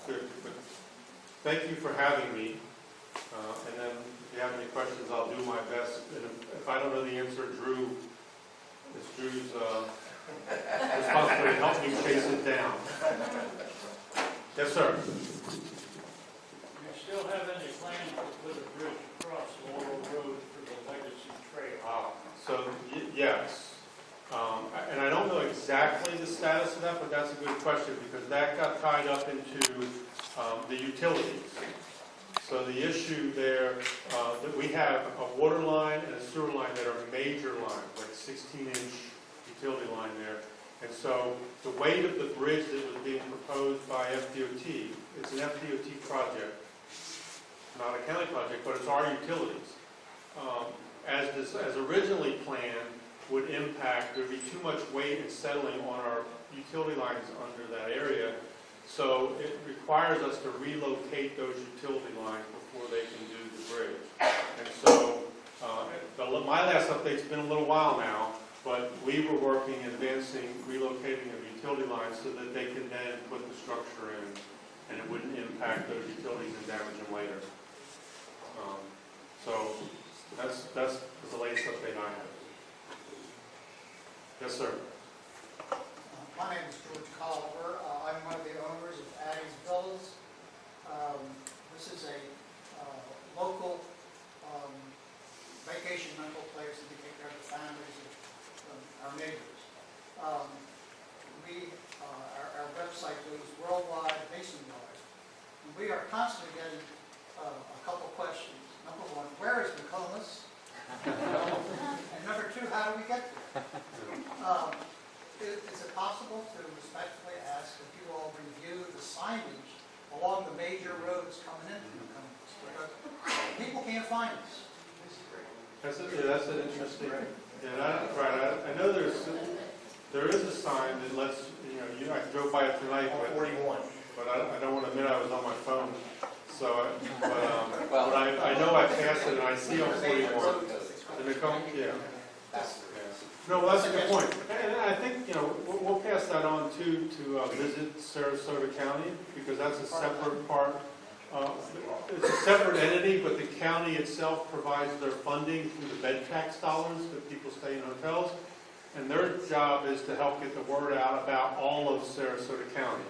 good. Thank you for having me. And then if you have any questions, I'll do my best. And if I don't know the answer, it's Drew's responsibility to help me chase it down. Yes, sir. Do you still have any plans to put a bridge across Laurel Road for the Legacy Trail? So, yes. And I don't know exactly the status of that, but that's a good question because that got tied up into the utilities. So the issue there, that we have a water line and a sewer line that are major lines, like 16-inch utility line there. And so the weight of the bridge that was being proposed by FDOT, it's an FDOT project, not a county project, but it's our utilities. As originally planned, would impact, there would be too much weight and settling on our utility lines under that area. So it requires us to relocate those utility lines before they can do the bridge. And so my last update's been a little while now, but we were working and advancing relocating of utility lines so that they can then put the structure in and it wouldn't impact those utilities and damage them later. So that's the latest update I have. Yes, sir. My name is George Colliver. I'm one of the owners of Addie's Villas. This is a local vacation rental place that we take care of the families of our neighbors. Our website goes worldwide, nationwide. And we are constantly getting a couple questions. Number one, where is Nokomis? And number two, how do we get there? Is it possible to respectfully ask if you all review the signage along the major roads coming into Nokomis? Because people can't find us. That's an interesting. Yeah, I know there is a sign that lets I drove by it tonight, but I don't want to admit I was on my phone. So, but I know I passed it and I see on 41. The Nokomis, yeah. No, well, that's a good point. And I think, we'll pass that on to visit Sarasota County, because that's a separate part. It's a separate entity, but the county itself provides their funding through the bed tax dollars that people stay in hotels. And their job is to help get the word out about all of Sarasota County.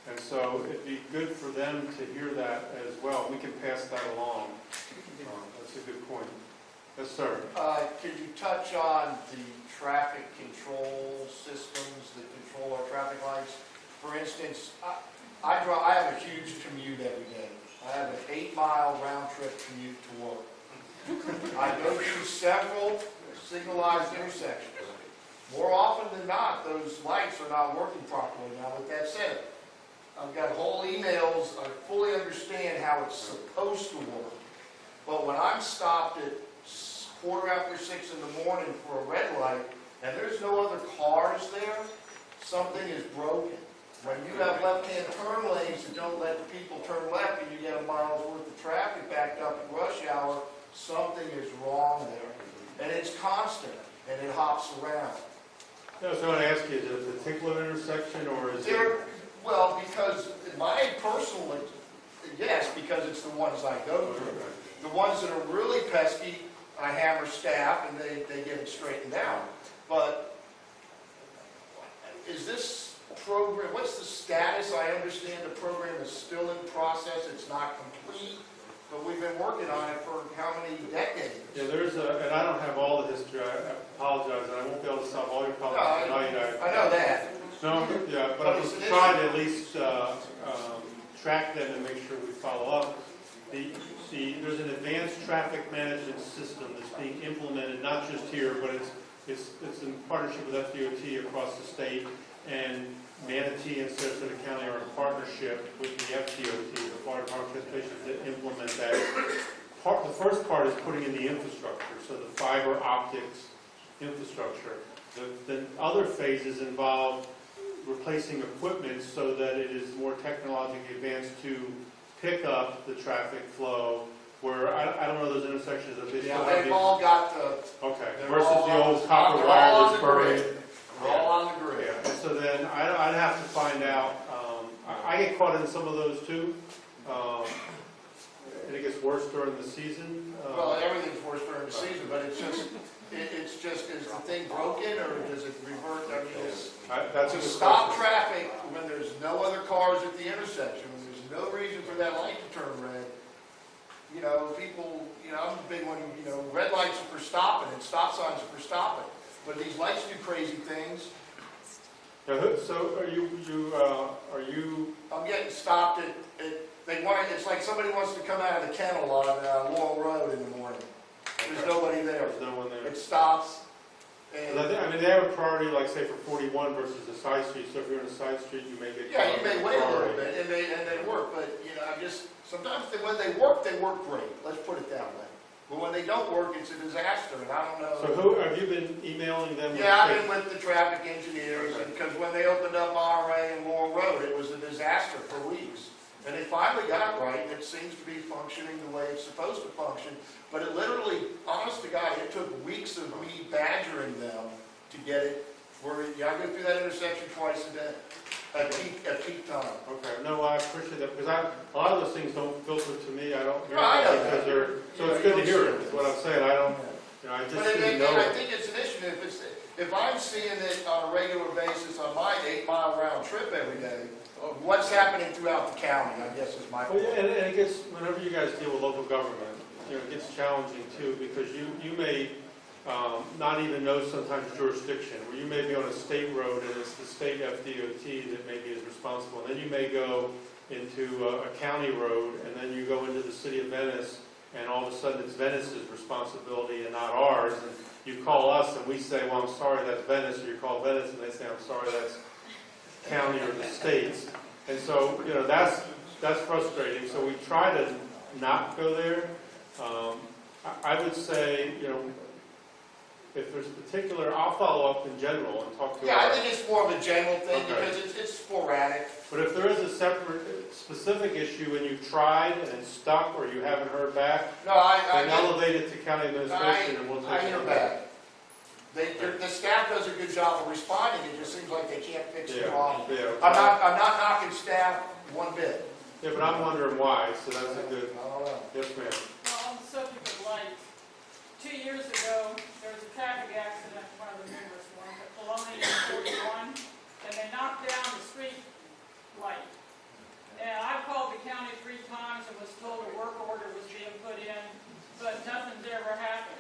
And so it'd be good for them to hear that as well. We can pass that along. That's a good point. Yes, sir. Could you touch on the traffic control systems that control our traffic lights? For instance, I have a huge commute every day. I have an 8-mile round-trip commute to work. I go through several signalized intersections. More often than not, those lights are not working properly. Now, with that said, I've got whole emails. I fully understand how it's supposed to work. But when I'm stopped at 6:45 in the morning for a red light, and there's no other cars there, something is broken. When you have left-hand turn lanes that don't let the people turn left and you get a mile's worth of traffic backed up at rush hour, something is wrong there. And it's constant, and it hops around. Yeah, so I want to ask you, is it a particular intersection or is it? Well, because my personal, yes, because it's the ones I go through. The ones that are really pesky, I hammer staff and they get it straightened out. But is this program, what's the status? I understand the program is still in process, it's not complete, but we've been working on it for how many decades? Yeah, and I don't have all the history, I apologize, and I won't be able to solve all your problems tonight. I know that. No, yeah, but I'm trying to at least track them and make sure we follow up. There's an advanced traffic management system that's being implemented, not just here, but it's in partnership with FDOT across the state, and Manatee and Sarasota County are in partnership with the FDOT, the Florida Department of Transportation, to implement that. The first part is putting in the infrastructure, so the fiber optics infrastructure. The other phases involve replacing equipment so that it is more technologically advanced to pick up the traffic flow, where I don't know those intersections that they still have. They've all got the... Okay, versus the old copper wire that's buried. They're all on the grid. Yeah, and so then I'd have to find out, I get caught in some of those too, and it gets worse during the season. Well, everything's worse during the season, but it's just, is the thing broken, or does it revert? I mean, that's to a good stop question. traffic when there's no other cars at the intersection, when there's no reason for that light to turn red. You know, people, I'm a big one, red lights are for stopping and stop signs are for stopping. But these lights do crazy things. Now, so are you? I'm getting stopped it's like somebody wants to come out of the kennel on Laurel Road in the morning. There's nobody there. There's no one there. It stops. And I mean, they have a priority, like say for 41 versus a side street. So if you're in a side street, you may get. yeah, you may wait a little bit, and they work. But sometimes when they work great. Let's put it that way. But when they don't work, it's a disaster, and I don't know. So who have you been emailing them? Yeah, I've been with the traffic engineers, because when they opened up Monterey and Laurel Road, it was a disaster for weeks. And they finally got it right, and it seems to be functioning the way it's supposed to function. But it literally, honest to God, it took weeks of me badgering them to get it where I go through that intersection twice a day, at peak time. Okay, no, I appreciate that, because a lot of those things don't filter to me. I don't hear No, I know them because that. so it's good to hear it, is what I'm saying. I don't, I just But didn't know. I think it's an issue. If I'm seeing it on a regular basis on my 8-mile round trip every day, what's happening throughout the county, I guess is my Well, point. yeah, and it gets, whenever you guys deal with local government, it gets challenging too, because you may not even know sometimes jurisdiction, where you may be on a state road and it's the state FDOT that maybe is responsible. And then you may go into a county road, and then you go into the city of Venice, and all of a sudden it's Venice's responsibility and not ours. And you call us and we say, well, I'm sorry, that's Venice, or you call Venice and they say, I'm sorry, that's county or the states. And so, that's frustrating. So we try to not go there. I would say, if there's a particular, I'll follow up in general and talk to. Yeah, I think it's more of a general thing, Okay. because it's sporadic. But if there is a separate, specific issue and you've tried and it's stuck, or you haven't heard back, No, then elevate it to county administration and we'll I take hear it. back. The staff does a good job of responding, it just seems like they can't fix the problem. Yeah. I'm not knocking staff one bit. Yeah, but I'm wondering why, so that's a good, I don't know. yes, ma'am. Well, on the subject of lights, 2 years ago, there was a traffic accident, one of the numerous ones, at Poloni and 41, and they knocked down the street light. And I called the county 3 times and was told a work order was being put in, but nothing's ever happened.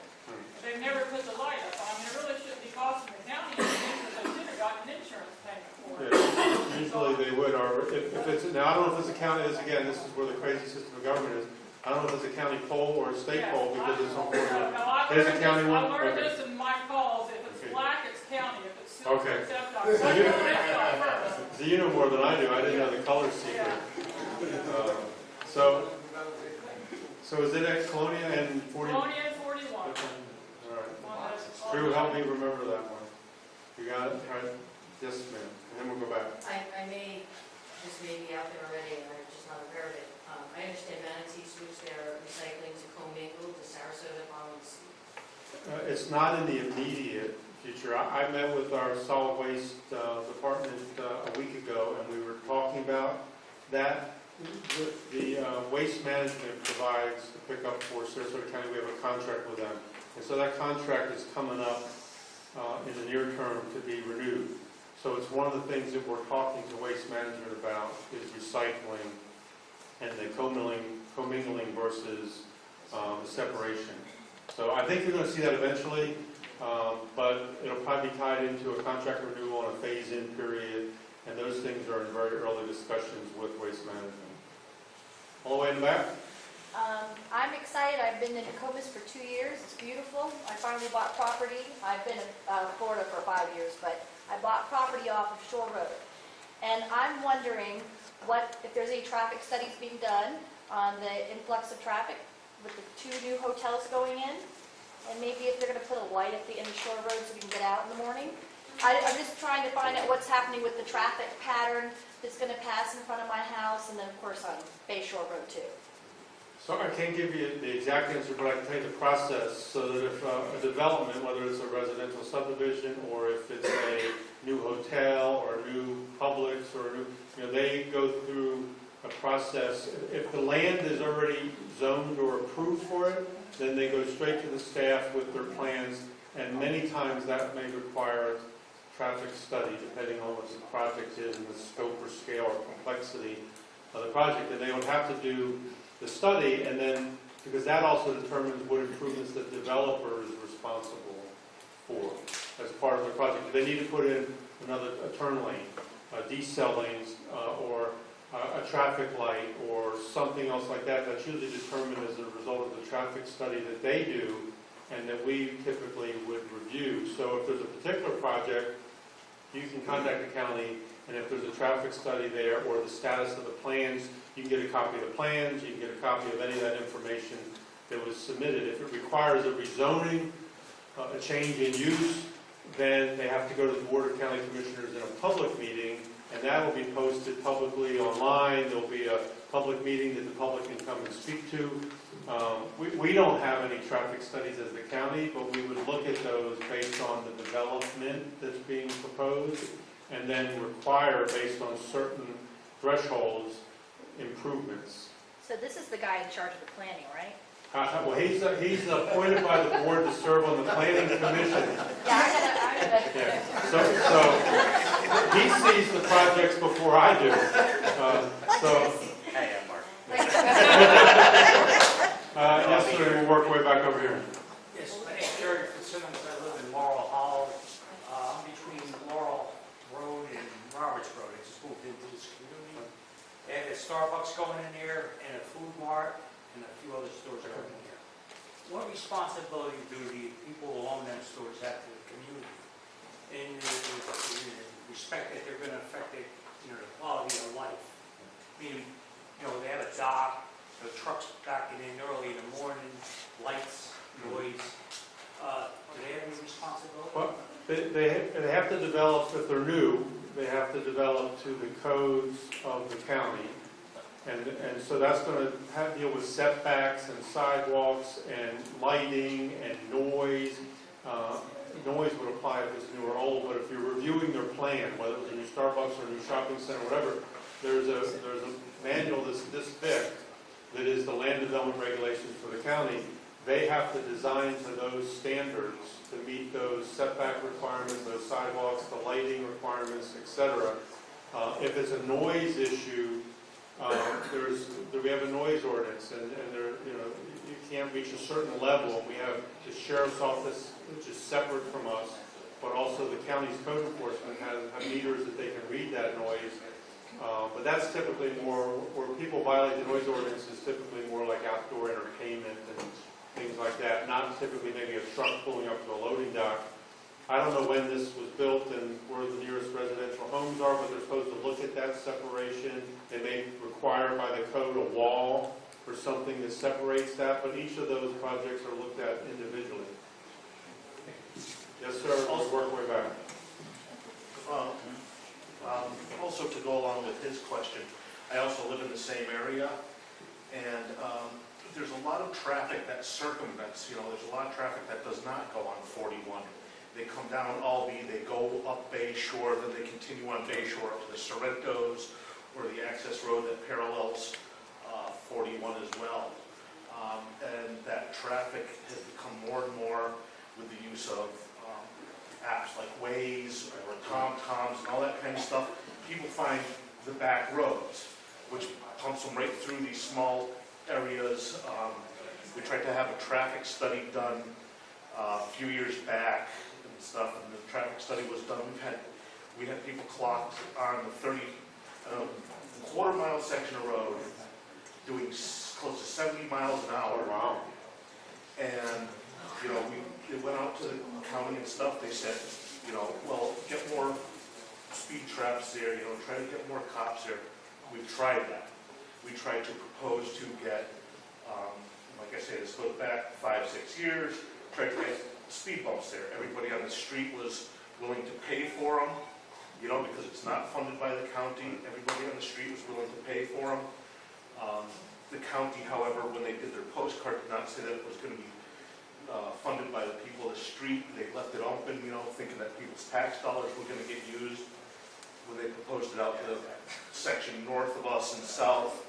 They've never put the light up. I mean, it really shouldn't be costing the county anything, because they should have gotten an insurance payment for it. Yeah, usually they would, or if it's, now I don't know if it's a county, this is where the crazy system of government is. I don't know if it's a county pole or a state Yeah, pole, because it's so important. No, I It is a learned county this, one? I learned Okay. this in my calls. If it's Okay. black, it's county. If it's silver, Okay. it's FDOT. So I know that's not first. So you know more than I do. I didn't know the color secret. Yeah. So So is it at Colonia and 40? Colonia and 41. All right. On the- Drew, help me remember that one. You got it? All right. Yes, ma'am. And then we'll go back. I may, this may be out there already, and I'm just not aware of it. I understand Manatee switched their recycling to commingled to Sarasota County. It's not in the immediate future. I met with our solid waste department a week ago, and we were talking about that. The waste management provides the pickup for Sarasota County. We have a contract with them. And so that contract is coming up in the near term to be renewed. So it's one of the things that we're talking to waste management about is recycling and the commingling versus the separation. So I think you're going to see that eventually, but it'll probably be tied into a contract renewal on a phase-in period, and those things are in very early discussions with waste management. All the way in the back? I'm excited. I've been in Nokomis for 2 years. It's beautiful. I finally bought property. I've been in Florida for 5 years, but I bought property off of Shore Road. And I'm wondering if there's any traffic studies being done on the influx of traffic with the 2 new hotels going in, and maybe if they're going to put a light at the end of Shore Road so we can get out in the morning. I'm just trying to find out what's happening with the traffic pattern that's going to pass in front of my house, and then of course on Bay Shore Road too. So I can't give you the exact answer, but I can tell you the process, so that if a development, whether it's a residential subdivision or if it's a new hotel or a new Publix or a new, they go through a process. If the land is already zoned or approved for it, then they go straight to the staff with their plans, and many times that may require a traffic study, depending on what the project is and the scope or scale or complexity of the project, and they would have to do the study, and then, because that also determines what improvements the developer is responsible for as part of the project. Do they need to put in a turn lane, decel lanes, or a traffic light, or something else like that? That's usually determined as a result of the traffic study that they do, and that we typically would review. So if there's a particular project, you can contact the county, and if there's a traffic study there, or the status of the plans, you can get a copy of the plans, you can get a copy of any of that information that was submitted. If it requires a rezoning, a change in use, then they have to go to the Board of County Commissioners in a public meeting, and that will be posted publicly online. There'll be a public meeting that the public can come and speak to. We don't have any traffic studies as the county, but we would look at those based on the development that's being proposed, and then require, based on certain thresholds, improvements. So this is the guy in charge of the planning, right? Well, he's appointed by the board to serve on the planning commission. Yeah, Yeah. So he sees the projects before I do. Hey, I'm Mark. Yes, sir. We'll work way back over here. Yes, my name's Jerry Fitzsimmons. I live in Laurel Hollow. I'm between Laurel Road and Roberts Road. I just moved into this community. They have a Starbucks going in there and a food mart and a few other stores going in there. What responsibility do the people who own them stores have to the community in the respect that they're going to affect the quality of life? Meaning, they have a dock, the trucks backing in early in the morning, lights, noise. Do they have any responsibility? Well, they have to develop, if they're new, they have to develop to the codes of the county. And so that's going to have to deal with setbacks and sidewalks and lighting and noise. Noise would apply if it's new or old, but if you're reviewing their plan, whether it's a new Starbucks or a new shopping center, whatever, there's a manual that's this thick that is the land development regulations for the county. They have to design to those standards to meet those setback requirements, those sidewalks, the lighting requirements, etc. If it's a noise issue, we have a noise ordinance, and you can't reach a certain level. And we have the sheriff's office, which is separate from us, but also the county's code enforcement have meters that they can read that noise. But that's typically more, where people violate the noise ordinance is typically more like outdoor entertainment and things like that, not typically maybe a truck pulling up to a loading dock. I don't know when this was built and where the nearest residential homes are, but they're supposed to look at that separation. They may require by the code a wall or something that separates that, but each of those projects are looked at individually. Yes, sir, let's work way back. Also to go along with his question, I also live in the same area, and there's a lot of traffic that circumvents, there's a lot of traffic that does not go on 41. They come down Albee, they go up Bay Shore, then they continue on Bay Shore up to the Sorrentos, or the access road that parallels 41 as well. And that traffic has become more and more with the use of apps like Waze or TomToms and all that kind of stuff. People find the back roads, which pumps them right through these small areas. We tried to have a traffic study done a few years back and stuff, and the traffic study was done. We had people clocked on the quarter-mile section of road doing close to 70 miles an hour. Wow. And, they went out to the county and stuff. They said, well, get more speed traps there, try to get more cops there. We've tried that. We tried to propose to get, like I say, this goes back 5-6 years, tried to get speed bumps there. Everybody on the street was willing to pay for them, because it's not funded by the county. Everybody on the street was willing to pay for them. The county, however, when they did their postcard, did not say that it was going to be funded by the people of the street. They left it open, thinking that people's tax dollars were going to get used. When they proposed it out to the section north of us and south,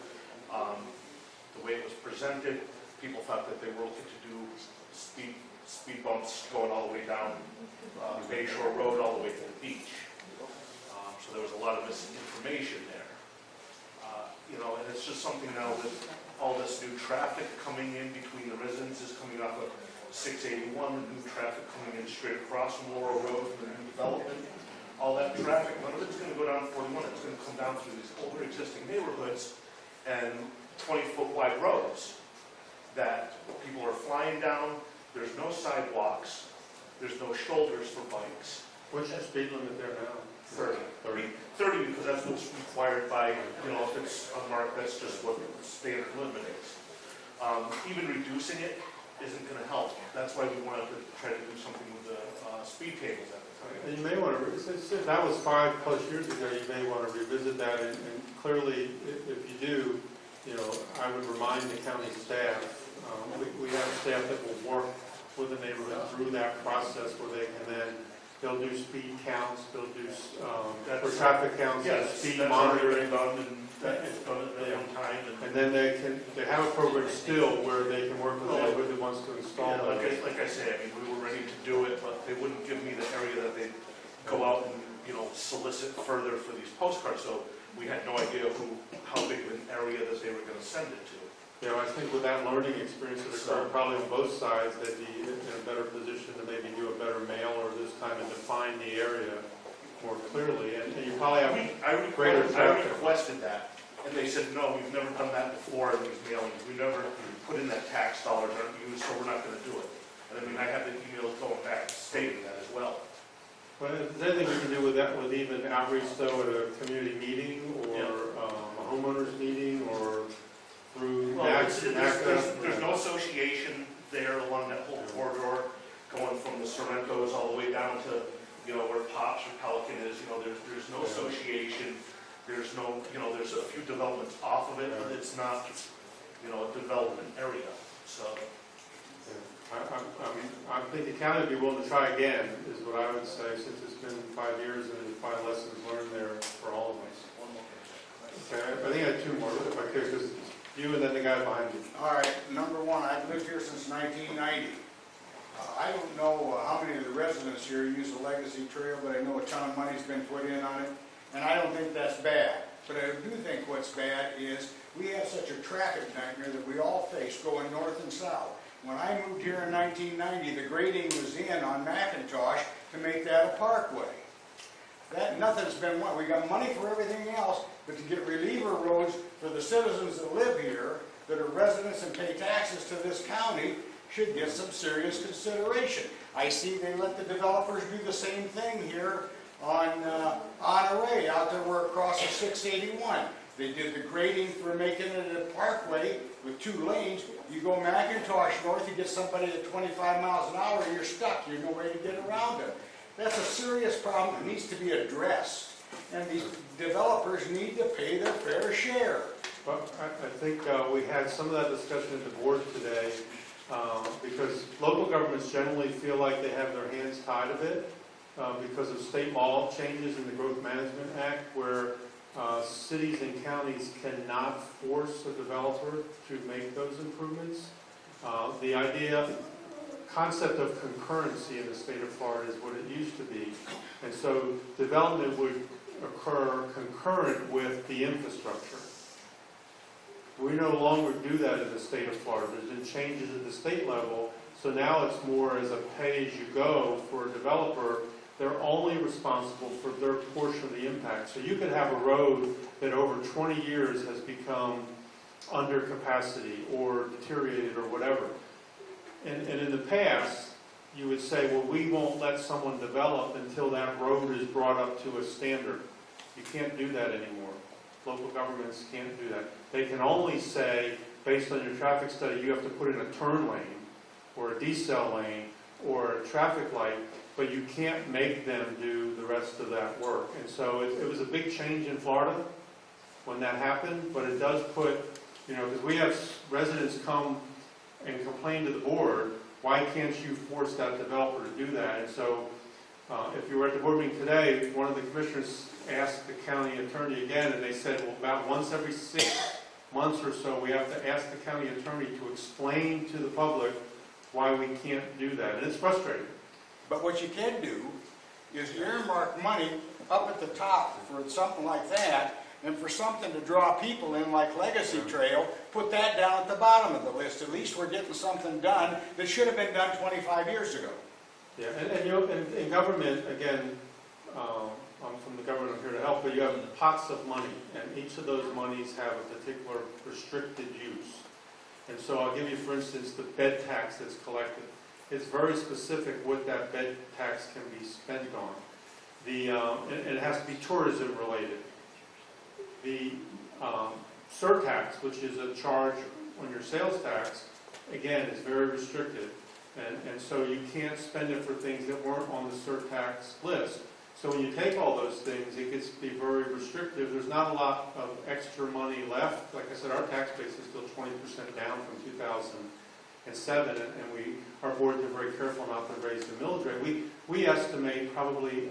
the way it was presented, people thought that they were looking to do speed bumps going all the way down Bay Shore Road all the way to the beach. So there was a lot of misinformation there. And it's just something now with all this new traffic coming in between the residences coming off of 681, the new traffic coming in straight across from Laurel Road for the new development. All that traffic, none of it's going to go down 41. It's going to come down through these older existing neighborhoods and 20-foot wide roads that people are flying down. There's no sidewalks. There's no shoulders for bikes. What's the speed limit there now? 30. 30 because that's what's required by, if it's unmarked, that's just what the standard limit is. Even reducing it isn't going to help. That's why we wanted to try to do something with the speed tables at the time. And you may want to, since that was 5+ years ago, you may want to revisit that, and clearly, if you do, I would remind the county staff, we have staff that will work with the neighborhood through that process where they can then, they'll do speed counts, they'll do for traffic counts, and speed monitoring. That's done at one time. And then they have a program still where they can work with anyone that wants to install Yeah, those. like I say, we were ready to do it, but they wouldn't give me the area that they go out and, solicit further for these postcards. So we had no idea how big of an area that they were going to send it to. I think with that learning experience that occurred probably on both sides, they'd be in a better position to maybe do a better mailer this time and define the area more clearly. And you probably have greater traffic. I requested that, and they said, no, we've never done that before in these mailings. We never put in that tax dollars aren't used, so we're not going to do it. And I have the emails going back stating that as well. Well, is there anything we can do with that, with even outreach though at a community meeting or a homeowners meeting or through Naca? There's no association there along that whole corridor going from the Sorrentos all the way down to, where Pops or Pelican is. There's no association. There's no, there's a few developments off of it, but it's not, a development area. So. I think the county would be willing to try again, is what I would say, since it's been 5 years and there's probably lessons learned there for all of us. Okay, I think I had 2 more, if I could, because you and then the guy behind you. All right, number 1, I've lived here since 1990. I don't know how many of the residents here use the Legacy Trail, but I know a ton of money's been put in on it, and I don't think that's bad. But I do think what's bad is we have such a traffic nightmare that we all face going north and south. When I moved here in 1990, the grading was in on McIntosh to make that a parkway. Nothing's been, we got money for everything else, but to get reliever roads for the citizens that live here, that are residents and pay taxes to this county, should get some serious consideration. I see they let the developers do the same thing here on Array, out there where it crosses 681. They did the grading for making it a parkway with 2 lanes. You go Macintosh north, you get somebody at 25 miles an hour, you're stuck. There's no way to get around them. That's a serious problem that needs to be addressed. And these developers need to pay their fair share. Well, I think we had some of that discussion at the board today, because local governments generally feel like they have their hands tied a bit because of state law changes in the Growth Management Act, where cities and counties cannot force a developer to make those improvements. The concept of concurrency in the state of Florida is what it used to be. And so development would occur concurrent with the infrastructure. We no longer do that in the state of Florida. There's been changes at the state level, so now it's more as a pay-as-you-go for a developer. They're only responsible for their portion of the impact. So you could have a road that over 20 years has become under capacity or deteriorated or whatever. And in the past, you would say, well, we won't let someone develop until that road is brought up to a standard. You can't do that anymore. Local governments can't do that. They can only say, based on your traffic study, you have to put in a turn lane or a decel lane or a traffic light, but you can't make them do the rest of that work. And so it was a big change in Florida when that happened, but it does put, because we have residents come and complain to the board, why can't you force that developer to do that? And so if you were at the board meeting today, one of the commissioners asked the county attorney again, and they said, well, about once every 6 months or so, we have to ask the county attorney to explain to the public why we can't do that. And it's frustrating. But what you can do is earmark money up at the top for something like that, and for something to draw people in like Legacy Trail, put that down at the bottom of the list. At least we're getting something done that should have been done 25 years ago. Yeah, and in government, again, I'm from the government, I'm here to help, but you have pots of money, and each of those monies have a particular restricted use. And so I'll give you, for instance, the bed tax that's collected. It's very specific what that bed tax can be spent on. And it has to be tourism related. The surtax, which is a charge on your sales tax, again, is very restricted. And so you can't spend it for things that weren't on the surtax list. So when you take all those things, it gets to be very restrictive. There's not a lot of extra money left. Like I said, our tax base is still 20% down from 2007, and our boards are very careful not to raise the millage rate. We estimate probably $1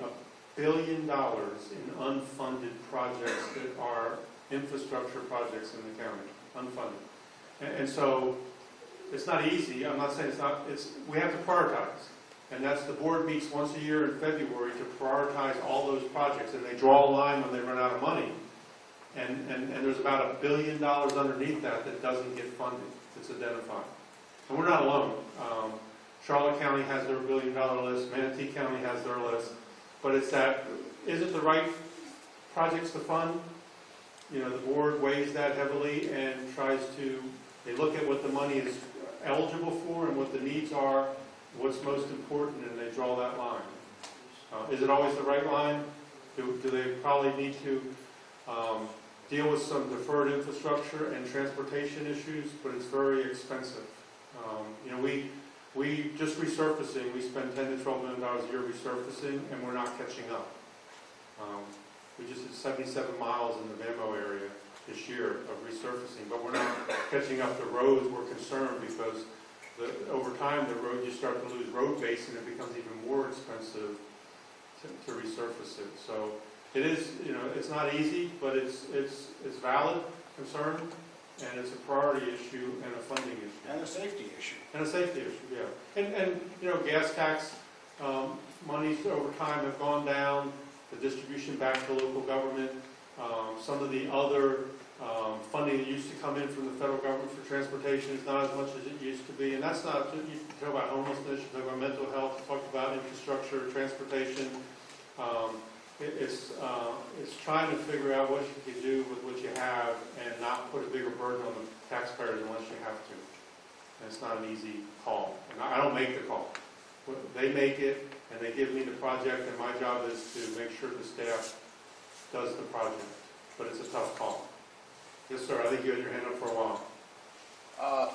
billion in unfunded projects that are infrastructure projects in the county, unfunded. And so it's not easy. I'm not saying it's not. We have to prioritize. And that's the board meets once a year in February to prioritize all those projects. And they draw a line when they run out of money. And there's about $1 billion underneath that doesn't get funded. It's identified. And we're not alone. Charlotte County has their $1 billion list. Manatee County has their list. But it's that, is it the right projects to fund? The board weighs that heavily and tries to, they look at what the money is eligible for and what the needs are, what's most important, and they draw that line. Is it always the right line? Do they probably need to deal with some deferred infrastructure and transportation issues? But it's very expensive. We just resurfacing, we spend $10 to $12 million a year resurfacing, and we're not catching up. We just did 77 miles in the Vamo area this year of resurfacing, but we're not catching up the roads. We're concerned because over time the road, you start to lose road base, and it becomes even more expensive to resurface it. So it is, it's not easy, but it's valid concern, and it's a priority issue and a funding issue. And a safety issue. And a safety issue, yeah. And gas tax monies over time have gone down, the distribution back to local government, some of the other funding that used to come in from the federal government for transportation is not as much as it used to be. And that's not, you talk about homelessness, you talk about mental health, you talk about infrastructure, transportation. It's trying to figure out what you can do with what you have and not put a bigger burden on the taxpayers unless you have to. And it's not an easy call. And I don't make the call. They make it, and they give me the project, and my job is to make sure the staff does the project. But it's a tough call. Yes, sir, I think you had your hand up for a while.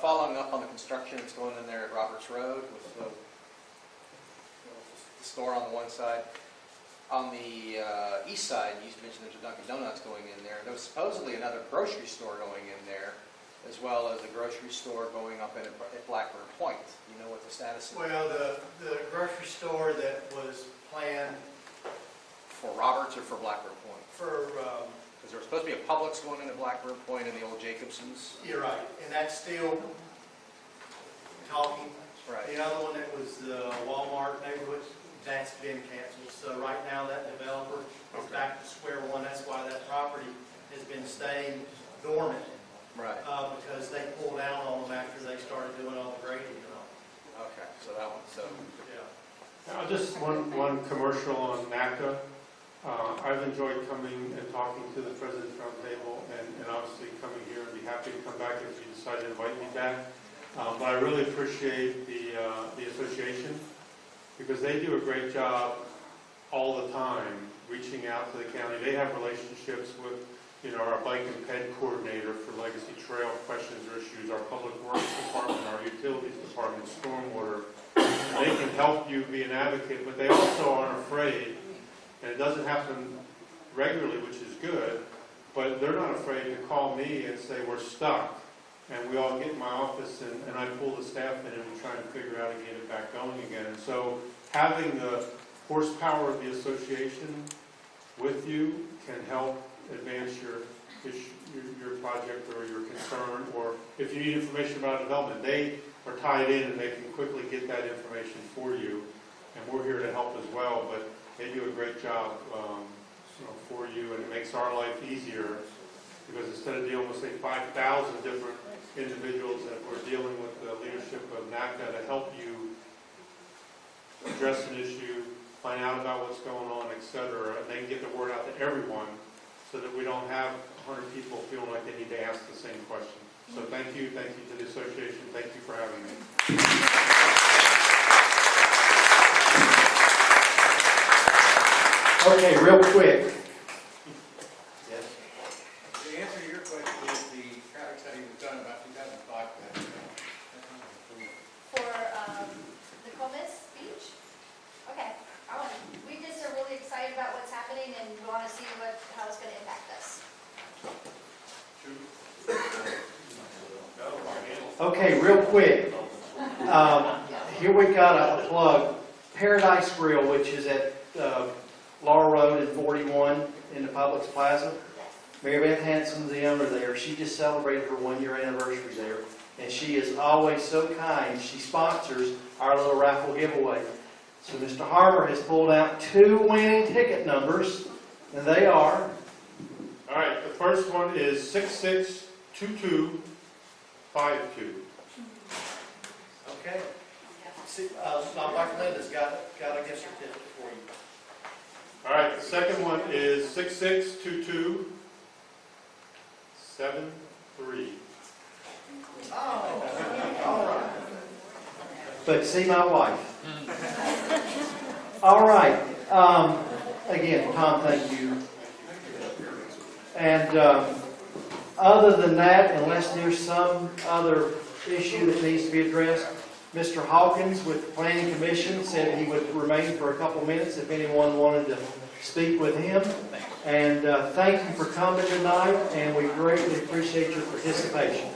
Following up on the construction that's going in there at Roberts Road with the store on the one side. On the east side, you mentioned there's a Dunkin' Donuts going in there. There was supposedly another grocery store going in there, as well as a grocery store going up at Blackburn Point. You know what the status is? Well, the grocery store that was planned For Roberts or for Blackburn Point? for, Because there was supposed to be a Publix going into Blackburn Point and the old Jacobson's. you're right, and that's still talking. Right. The other one that was the Walmart neighborhood, that's been canceled. So right now, that developer is back to square one. That's why that property has been staying dormant, Right. because they pulled out on them after they started doing all the grading and all. Okay, so that one, so. Yeah. Just one commercial on Naca. I've enjoyed coming and talking to the President's Roundtable and obviously coming here and be happy to come back if you decide to invite me back. But I really appreciate the association because they do a great job all the time reaching out to the county. They have relationships with, our bike and ped coordinator for Legacy Trail questions or issues, our public works department, our utilities department, stormwater. They can help you be an advocate, but they also aren't afraid, and it doesn't happen regularly, which is good, but they're not afraid to call me and say, we're stuck. And we all get in my office and I pull the staff in and we try and figure out how to get it back going again. And so having the horsepower of the association with you can help advance your project or your concern, or if you need information about development, they are tied in and they can quickly get that information for you. And we're here to help as well, but they do a great job for you, and it makes our life easier because instead of dealing with, say, 5,000 different individuals, that we're dealing with the leadership of NACA to help you address an issue, find out about what's going on, etc., and they can get the word out to everyone so that we don't have 100 people feeling like they need to ask the same question. So thank you to the association, thank you for having me. Okay, real quick. Yes. The answer to your question is the traffic study was done about 2005. For Nokomis Beach? Okay, we just are really excited about what's happening and we want to see how it's going to impact us. Okay, real quick. Here we got a plug. Paradise Grill, which is at Laurel Road and 41 in the Publix Plaza. Mary Beth Hanson's the owner there. She just celebrated her 1-year anniversary there. And she is always so kind. She sponsors our little raffle giveaway. So Mr. Harmer has pulled out 2 winning ticket numbers, and they are... All right, the first one is 662252. Okay. See, my wife Linda's got a gift certificate for you. All right, the second one is 662273. Oh, all right. But see my wife. All right. Again, Tom, thank you. And other than that, unless there's some other issue that needs to be addressed, Mr. Hawkins with the Planning Commission said he would remain for a couple minutes if anyone wanted to speak with him. And thank you for coming tonight, and we greatly appreciate your participation.